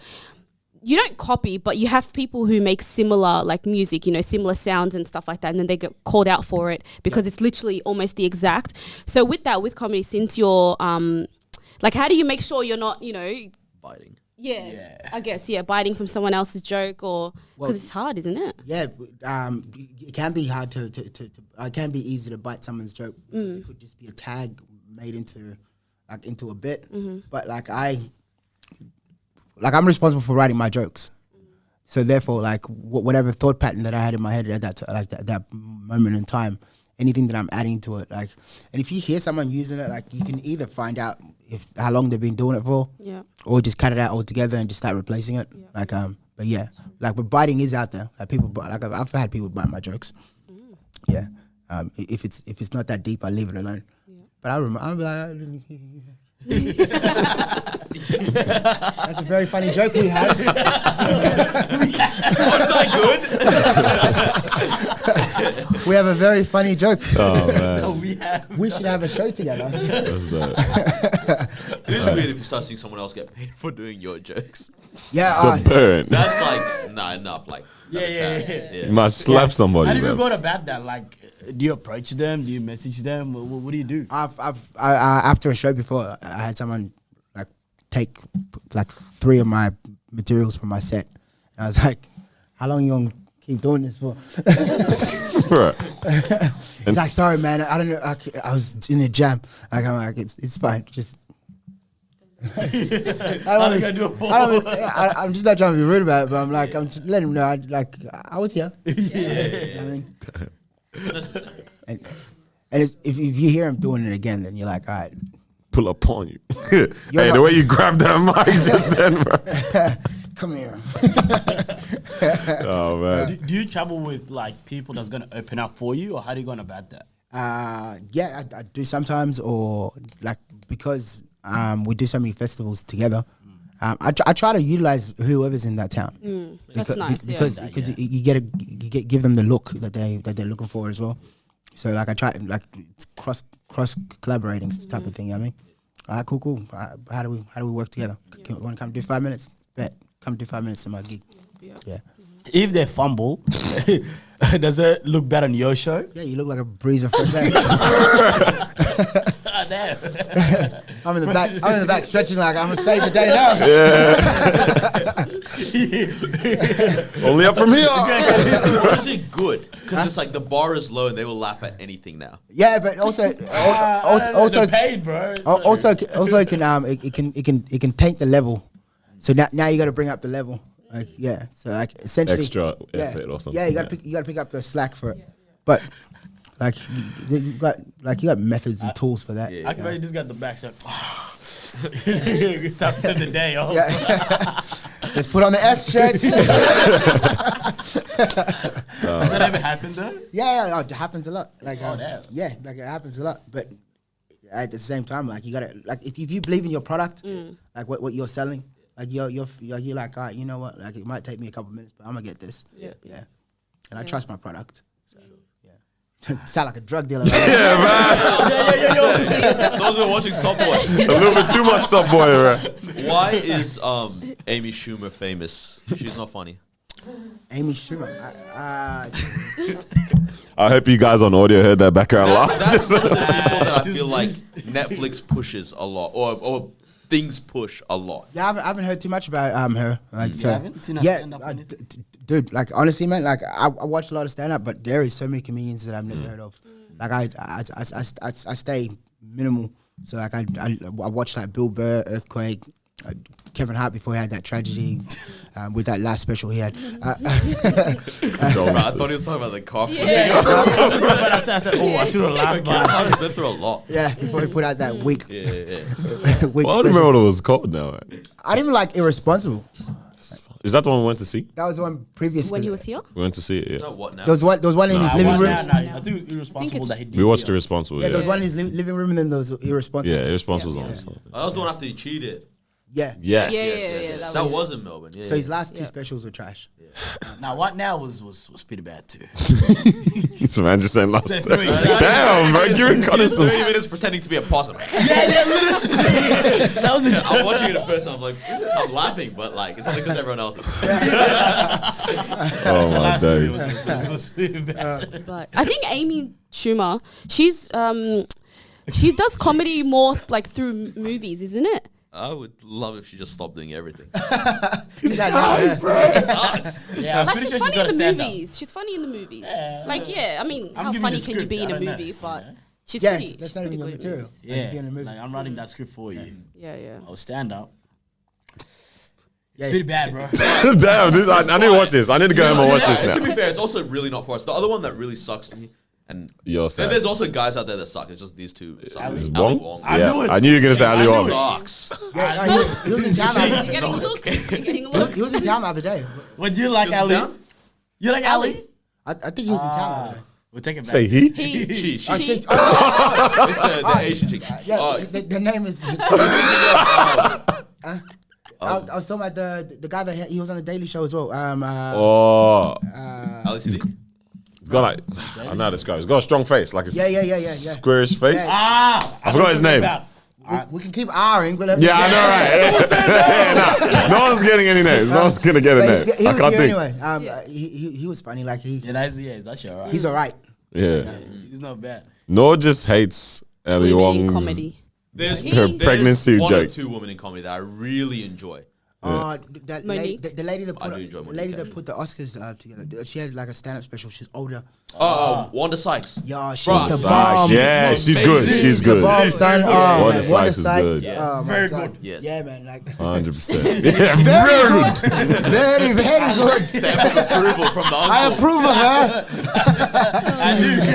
you don't copy, but you have people who make similar like music, you know, similar sounds and stuff like that, and then they get called out for it because it's literally almost the exact. So with that, with comedy, since you're like, how do you make sure you're not, you know, Biting. Yeah, I guess, biting from someone else's joke, or because it's hard, isn't it? Yeah, it can be hard to it can be easy to bite someone's joke. It could just be a tag made into a bit. But like I'm responsible for writing my jokes. So therefore, like whatever thought pattern that I had in my head at that moment in time, anything that I'm adding to it, like, and if you hear someone using it, like, you can either find out how long they've been doing it for, or just cut it out altogether and just start replacing it. Like, but yeah, like, but biting is out there. Like people, like I've had people bite my jokes. Yeah, if it's not that deep, I leave it alone. But I'm like, that's a very funny joke we had. Was I good? We have a very funny joke. Oh man, We should have a show together. that's dope. It is weird if you start seeing someone else get paid for doing your jokes. Yeah, The burn. That's like, nah, enough. Like, You must slap somebody. How do you man. go about that? Like, do you approach them? Do you message them? What do you do? After a show before, I had someone like take like 3 of my materials from my set. And I was like, "How long you gonna keep doing this for?" Right. He's like, "Sorry, man. I don't know. I was in a jam." Like, I'm like, "It's fine. Just." I'm just not trying to be rude about it, but I'm like, I'm just letting him know. I was here. I mean, and if you hear him doing it again, then you're like, all right. Pull up on you. Hey, the way you grab that mic just then, bro. Come here. Oh man. Do you travel with like people that's gonna open up for you, or how do you go about that? Yeah, I do sometimes, or like because we do so many festivals together. I try to utilize whoever's in that town. That's nice. Because you give them the look that they're looking for as well. So like I try like it's cross collaborating type of thing. You know what I mean, all right, cool. How do we work together? Want to come do 5 minutes? Bet, come do 5 minutes in my gig. Yeah. If they fumble, does it look bad on your show? Yeah, you look like a breeze of fresh air. I'm in the back stretching like I'm gonna save the day now. Yeah. Only up from here. Honestly, good because it's like the bar is low and they will laugh at anything now. Yeah, but also They're paid, bro. Also it can taint the level. So now you got to bring up the level. Like so like essentially Extra effort or something. Yeah, you got to pick up the slack for it. But like you got methods and tools for that. I can imagine this guy at the back saying, "That's in the day, oh." Yeah. Let's put on the S shirt. Does that ever happen though? Yeah, it happens a lot. Like damn. like it happens a lot. But at the same time, like you gotta like if you believe in your product, like what you're selling. Like you're like, all right, you know what? Like it might take me a couple minutes, but I'm gonna get this. Yeah. And I trust my product. So, sound like a drug dealer. Right? Yeah, man. Someone's been watching Top Boy. A little bit too much Top Boy, right? Why is Amy Schumer famous? She's not funny. Amy Schumer. I hope you guys on audio heard that background laugh. That's one of the people that I feel like Netflix pushes a lot, or things push a lot. Yeah, I haven't heard too much about her. Like, You haven't seen her stand up? Dude, like honestly, man, like I watch a lot of stand up, but there is so many comedians that I've never heard of. Like I stay minimal. So like I watched like Bill Burr, Earthquake, Kevin Hart before he had that tragedy with that last special he had. I thought he was talking about the cough. I said, oh, I should have laughed. Kevin Hart has been through a lot. Yeah, before he put out that week. Yeah. week Well, I don't remember what it was called now. Man. I didn't even like Irresponsible. Is that the one we went to see? That was the one previous. When to he that. was here? We went to see it, yeah. So what now? There was one in his living room. I think it was irresponsible that he did. We watched Irresponsible, Yeah, there was one in his living room, and then there was Irresponsible. Yeah, Irresponsible's on. That was the one after he cheated. Yeah. Yes. Yeah. That That was in Melbourne. Yeah. So his last 2 specials were trash. Now, what now was pretty bad too. So man, just saying last. Said 3. Damn, bro, you're in 30 minutes pretending to be a possum. Literally. That was a joke. I'm watching it in person. I'm like, I'm laughing, but like, it's only because everyone else is. Oh my days. Was pretty bad. But I think Amy Schumer, she does comedy more like through movies, isn't it? I would love if she just stopped doing everything. Sucks. Yeah, I'm Like pretty she's sure funny got in to the stand up. movies. She's funny in the movies. Yeah. Like I mean, I'm how giving funny you can you script, be in I a don't know. movie? But Yeah. she's Yeah, pretty. that's she's not even pretty your good in material. movies. Yeah, Be in a movie. like I'm writing that script for you. Yeah. I'll stand up. Yeah. Pretty bad, bro. Damn, this, I need to watch this. I need to go home and watch this To now. be fair, it's also really not for us. The other one that really sucks to me, and there's also guys out there that suck. It's just these two. Suck. Is Ali Wong? I knew it. I knew you were gonna say Ali Wong. Sucks. Yeah, he was in town. You're getting looks. You're getting looks. He was in town the other day. Would you like He was in Ali? town? You like Ali? I think he was in town the other day. We'll take it back. Say he? He. She. Oh, She. shit. Oh, It's the Asian chick. yeah, Oh, the name is. I was talking about the guy that he was on the Daily Show as well. Oh, Ali Siddiq. he's got like I don't know how to describe. He's got a strong face, like a Yeah. squarish face. Yeah. I forgot his name. We can keep R-ing, but Yeah, I know, right? Yeah, no one's getting any names. No one's gonna get a name. He I was can't here think. anyway. He was funny. Like Yeah, that's actually alright. he's alright. Yeah. He's not bad. Nor just hates Ali Women in Wong's comedy. There's Her pregnancy one joke. or two women in comedy that I really enjoy. That lady, Monique. the lady that I put do enjoy the lady Monique, that put the Oscars together. She had like a stand-up special. She's older. Wanda Sykes. Yeah, she's Bruh, the Sykes, bomb. yeah, she's good. amazing. She's good. The bomb, son. Wanda Oh, man, Sykes Wanda is Sykes. good. Yeah. Oh, my Very God. good. Yes. Yeah, man. Like 100%. Yeah, very good. very, very good. Stamp of approval from the uncle. I approve of her.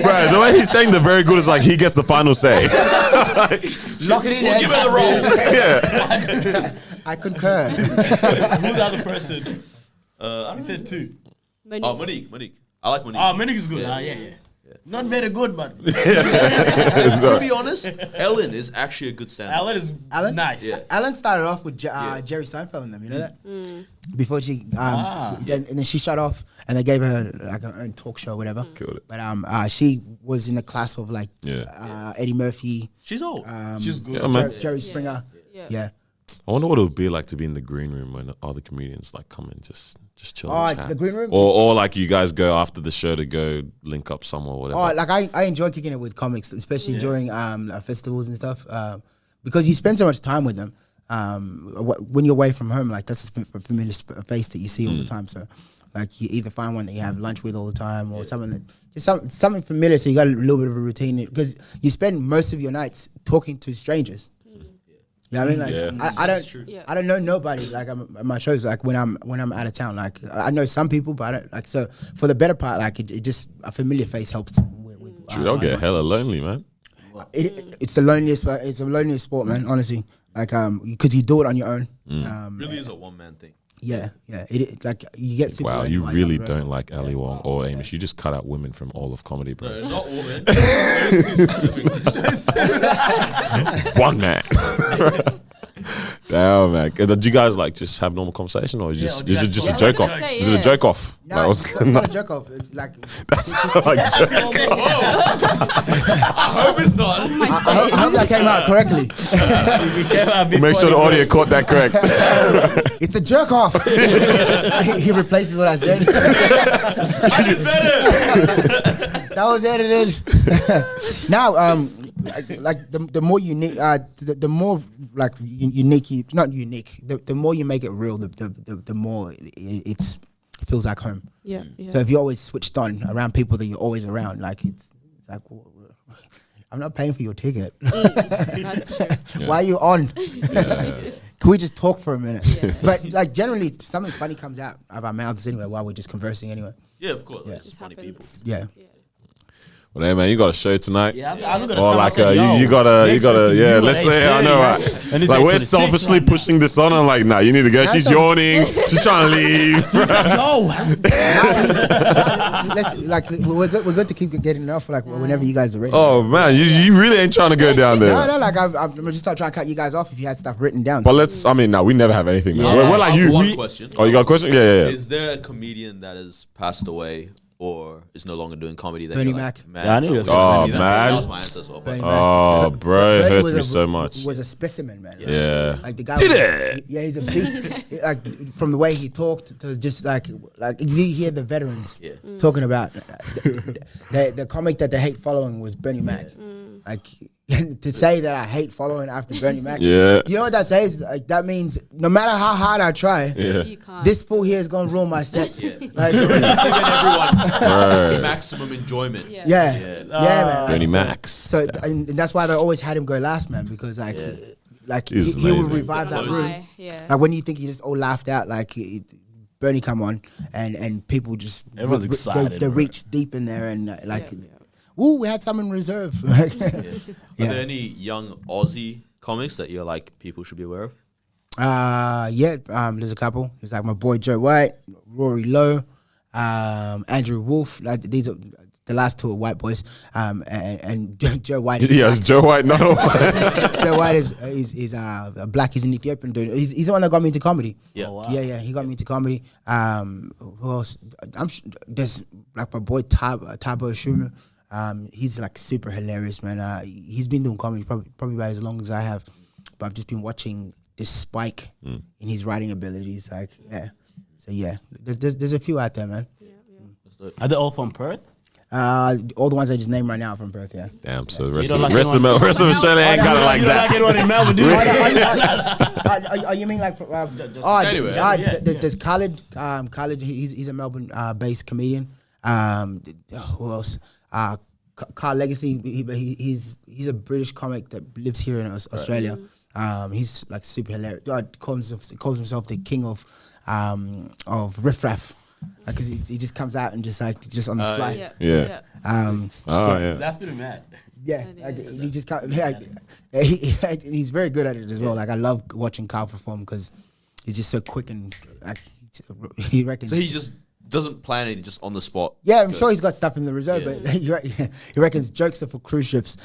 Bro, the way he's saying the very good is like he gets the final say. Lock it in. We'll give her the role. Yeah. I concur. Who's the other person? He said 2. Monique. Monique. I like Monique. Oh, Monique is good. Yeah. Not very good, but To be honest, Ellen is actually a good stand-up. Alan is Alan? nice. Yeah. Alan started off with Jerry Seinfeld and them. You know that? Before she, and then she shut off, and they gave her like her own talk show, or whatever. Killed it. But she was in the class of like Eddie Murphy, She's old. She's good. Yeah, man. Jerry Springer. Yeah. I wonder what it would be like to be in the green room when other comedians like come and just chill Oh, and chat. the green room? Or like you guys go after the show to go link up somewhere or whatever. Oh, like I enjoy kicking it with comics, especially during festivals and stuff, because you spend so much time with them. When you're away from home, like that's a familiar face that you see all the time. So, like you either find one that you have lunch with all the time, or someone that just something familiar. So you got a little bit of a routine because you spend most of your nights talking to strangers. You know what I mean? Like I don't know nobody like at my shows. Like when I'm out of town, like I know some people, but I don't like. So for the better part, like it just a familiar face helps. True, they'll get hella lonely, man. It's the loneliest. It's the loneliest sport, man. Honestly, like because you do it on your own. Really is a one-man thing. Yeah. It like you get. super Wow, lonely you while really you're young, don't like Ali Wong or Amos. You just cut out women from all of comedy, bro. Not women. Those two specifically. One man. Damn, man. Did you guys like just have normal conversation or is it just a joke off? say, Is it a joke off? No, Like, it's not a joke off. Like that's like joke. I hope it's not. I hope that came out correctly. Make sure the audio caught that correct. It's a jerk off. He replaces what I said. I did better. That was edited. Now, like the more unique, the more like unique, not unique. The more you make it real, the more it feels like home. Yeah. So if you're always switched on around people that you're always around, like it's like I'm not paying for your ticket. That's true. Why are you on? Can we just talk for a minute? But like generally, something funny comes out of our mouths anyway while we're just conversing anyway. Yeah, of course. Yeah. It's just funny people. Happens. Yeah. Well, hey man, you got a show tonight. Yeah, I'm gonna or tell like myself, yo, you gotta, next week yeah. you Let's at say I know, 8:30, right? and it's Like we're 8:26 selfishly right now. pushing this on. I'm like, nah, you need to go. She's yawning. She's trying to leave. Yo, we're good to keep getting it off like whenever you guys are ready. Oh man, you really ain't trying to go down there. No, like I'm just not trying to cut you guys off if you had stuff written down. But let's. I mean, we never have anything, man. We're like I have you. one question. Oh, you got a question? Yeah. Is there a comedian that has passed away or is no longer doing comedy? That Bernie you're Mac. Like, man, Yeah, I knew it was Oh, that man. was my answer as well. Bernie But Mac. Oh, bro, it Bernie hurts was me a- so much. Was a specimen, man. Yeah. Like the guy. Did was, it? Yeah, he's a beast. Like from the way he talked to just like you hear the veterans talking about the comic that they hate following was Bernie Mac. Like to say that I hate following after Bernie Mac. Yeah. You know what that says? Like that means no matter how hard I try, You can't. this fool here is gonna ruin my set. Like, just to get everyone Right. maximum enjoyment. Yeah. yeah, man. Bernie So- Max. So and that's why they always had him go last, man, because like He's he would amazing. revive that room. Why? Yeah. Like when you think you just all laughed out, like Bernie come on, and people just Everyone's excited, They bro. reach deep in there and ooh, we had some in reserve. Like, Are there any young Aussie comics that you're like people should be aware of? there's a couple. There's like my boy Joe White, Rory Lowe, Andrew Wolf. Like these are the last two are white boys. And Joe White. Is Yes, Joe White. No. Joe White is black. He's an Ethiopian dude. He's the one that got me into comedy. Yeah. Oh, wow. Yeah, he got me into comedy. Who else? There's like my boy Tabo Schumer. He's like super hilarious, man. He's been doing comedy probably about as long as I have, but I've just been watching this spike in his writing abilities. Like, yeah. So yeah, there's a few out there, man. Are they all from Perth? All the ones I just named right now are from Perth. Yeah. Damn. So You rest don't of like anyone- rest of Australia ain't got it like You don't that. like anyone in Melbourne, do you? Oh, you mean like? Anyway. There's Khalid. Khalid, he's a Melbourne based comedian. Who else? Carl Legacy. He's a British comic that lives here in Australia. He's like super hilarious. Calls himself the king of riffraff. Because he just comes out and just on the fly. Yeah. Yeah. That's pretty mad. Yeah, like, he just can't. He's very good at it as well. Like I love watching Carl perform because he's just so quick and like he reckons. So he just doesn't plan anything, just on the spot. Yeah, I'm sure he's got stuff in the reserve, but he reckons jokes are for cruise ships.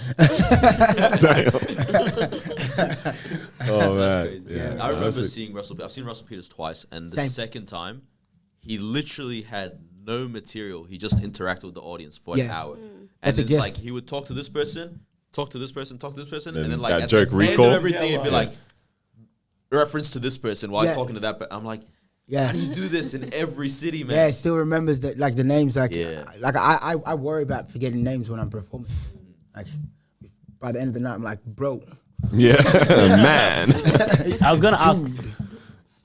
Oh man. Yeah. I remember seeing Russell. I've seen Russell Peters twice, and the Same. second time, he literally had no material. He just interacted with the audience for an hour, and That's a it's gift. like he would talk to this person, talk to this person, talk to this person, and Then then like that at joke the recall. end of everything, it'd be like reference to this person while he's Yeah. talking to that. But I'm like, Yeah. how do you do this in every city, man? Yeah, he still remembers that like the names. Like, Yeah. like I worry about forgetting names when I'm performing. Like by the end of the night, I'm like, bro. Yeah. Man. I was gonna ask.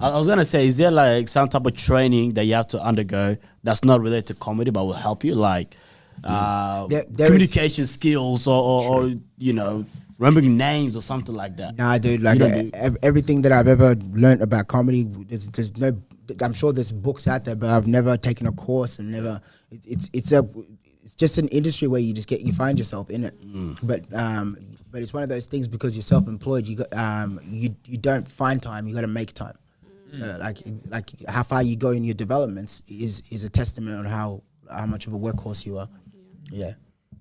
I was gonna say, is there like some type of training that you have to undergo that's not related to comedy but will help you, like There communication skills or you know remembering names or something like that? Nah, dude. Like You don't do- everything that I've ever learned about comedy, there's no. I'm sure there's books out there, but I've never taken a course and never. It's just an industry where you find yourself in it. But it's one of those things because you're self-employed. You got you don't find time. You got to make time. So like how far you go in your developments is a testament on how much of a workhorse you are. Yeah.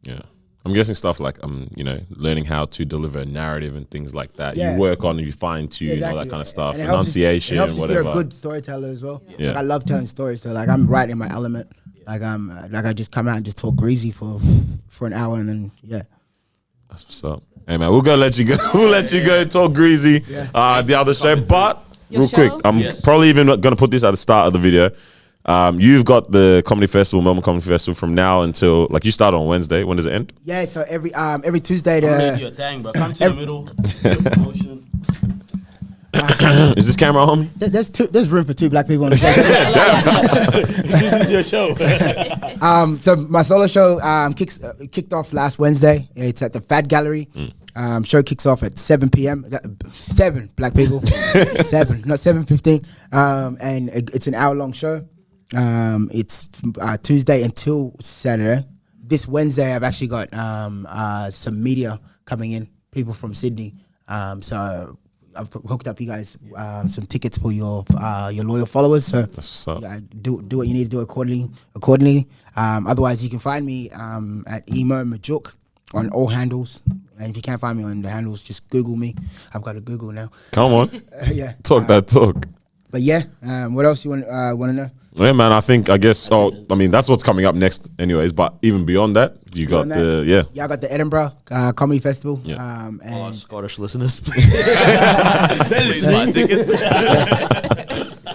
Yeah. I'm guessing stuff like learning how to deliver a narrative and things like that. Yeah. You work on, you fine tune all that kind of stuff, And it helps enunciation, it helps whatever. if you're a good storyteller as well. Yeah. Like I love telling stories, so like I'm right in my element. Like I just come out and just talk greasy for an hour and then That's what's up. Hey man, we're gonna let you go. We'll let you go talk greasy. The other show, but Your real show? quick, I'm Yes. probably even gonna put this at the start of the video. You've got the comedy festival, Melbourne Comedy Festival, from now until like you start on Wednesday. When does it end? yeah. So every Tuesday I'm gonna do to your thing, but come to the middle. Promotion. Is this camera on me? there's room for two black people on the stage. This is your show. So my solo show kicked off last Wednesday. It's at the Fad Gallery. Show kicks off at 7 p.m. 7 black people. 7, not 7:15. And it's an hour-long show. It's Tuesday until Saturday. this Wednesday I've actually got some media coming in, people from Sydney. So I've hooked up you guys some tickets for your loyal followers. So that's what's up. Yeah, do what you need to do accordingly. Otherwise, you can find me at Emo Majok on all handles. And if you can't find me on the handles, just Google me. I've got a Google now. Come on. Yeah. Talk that talk. But yeah, what else you want to know? Yeah, man. I guess. That's what's coming up next, anyways. But even beyond that, you got Yeah, I got the Edinburgh Comedy Festival. Yeah. And Scottish listeners, please buy tickets.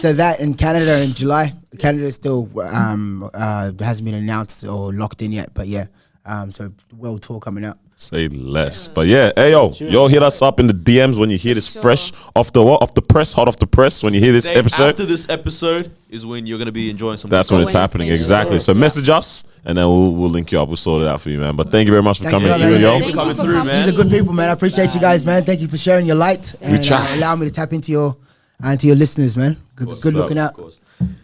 So that in Canada in July. Canada still hasn't been announced or locked in yet, but yeah. So world tour coming up. Say less. But yeah, hey y'all hit us up in the DMs when you hear this fresh off the press, hot off the press. When you hear this episode, after this episode is when you're gonna be enjoying some. That's when it's happening. Exactly. So message us and then we'll link you up. We'll sort it out for you, man. But thank you very much for coming, yo. Thank you for coming through, man. These are good people, man. I appreciate you guys, man. Thank you for sharing your light and allow me to tap into your listeners, man. Good looking out.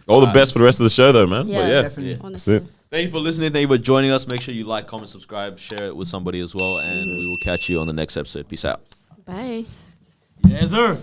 All the best for the rest of the show, though, man. Yeah, but yeah, definitely. that's it. Thank you for listening. Thank you for joining us. Make sure you like, comment, subscribe, share it with somebody as well, and we will catch you on the next episode. Peace out. Bye. Yes, sir.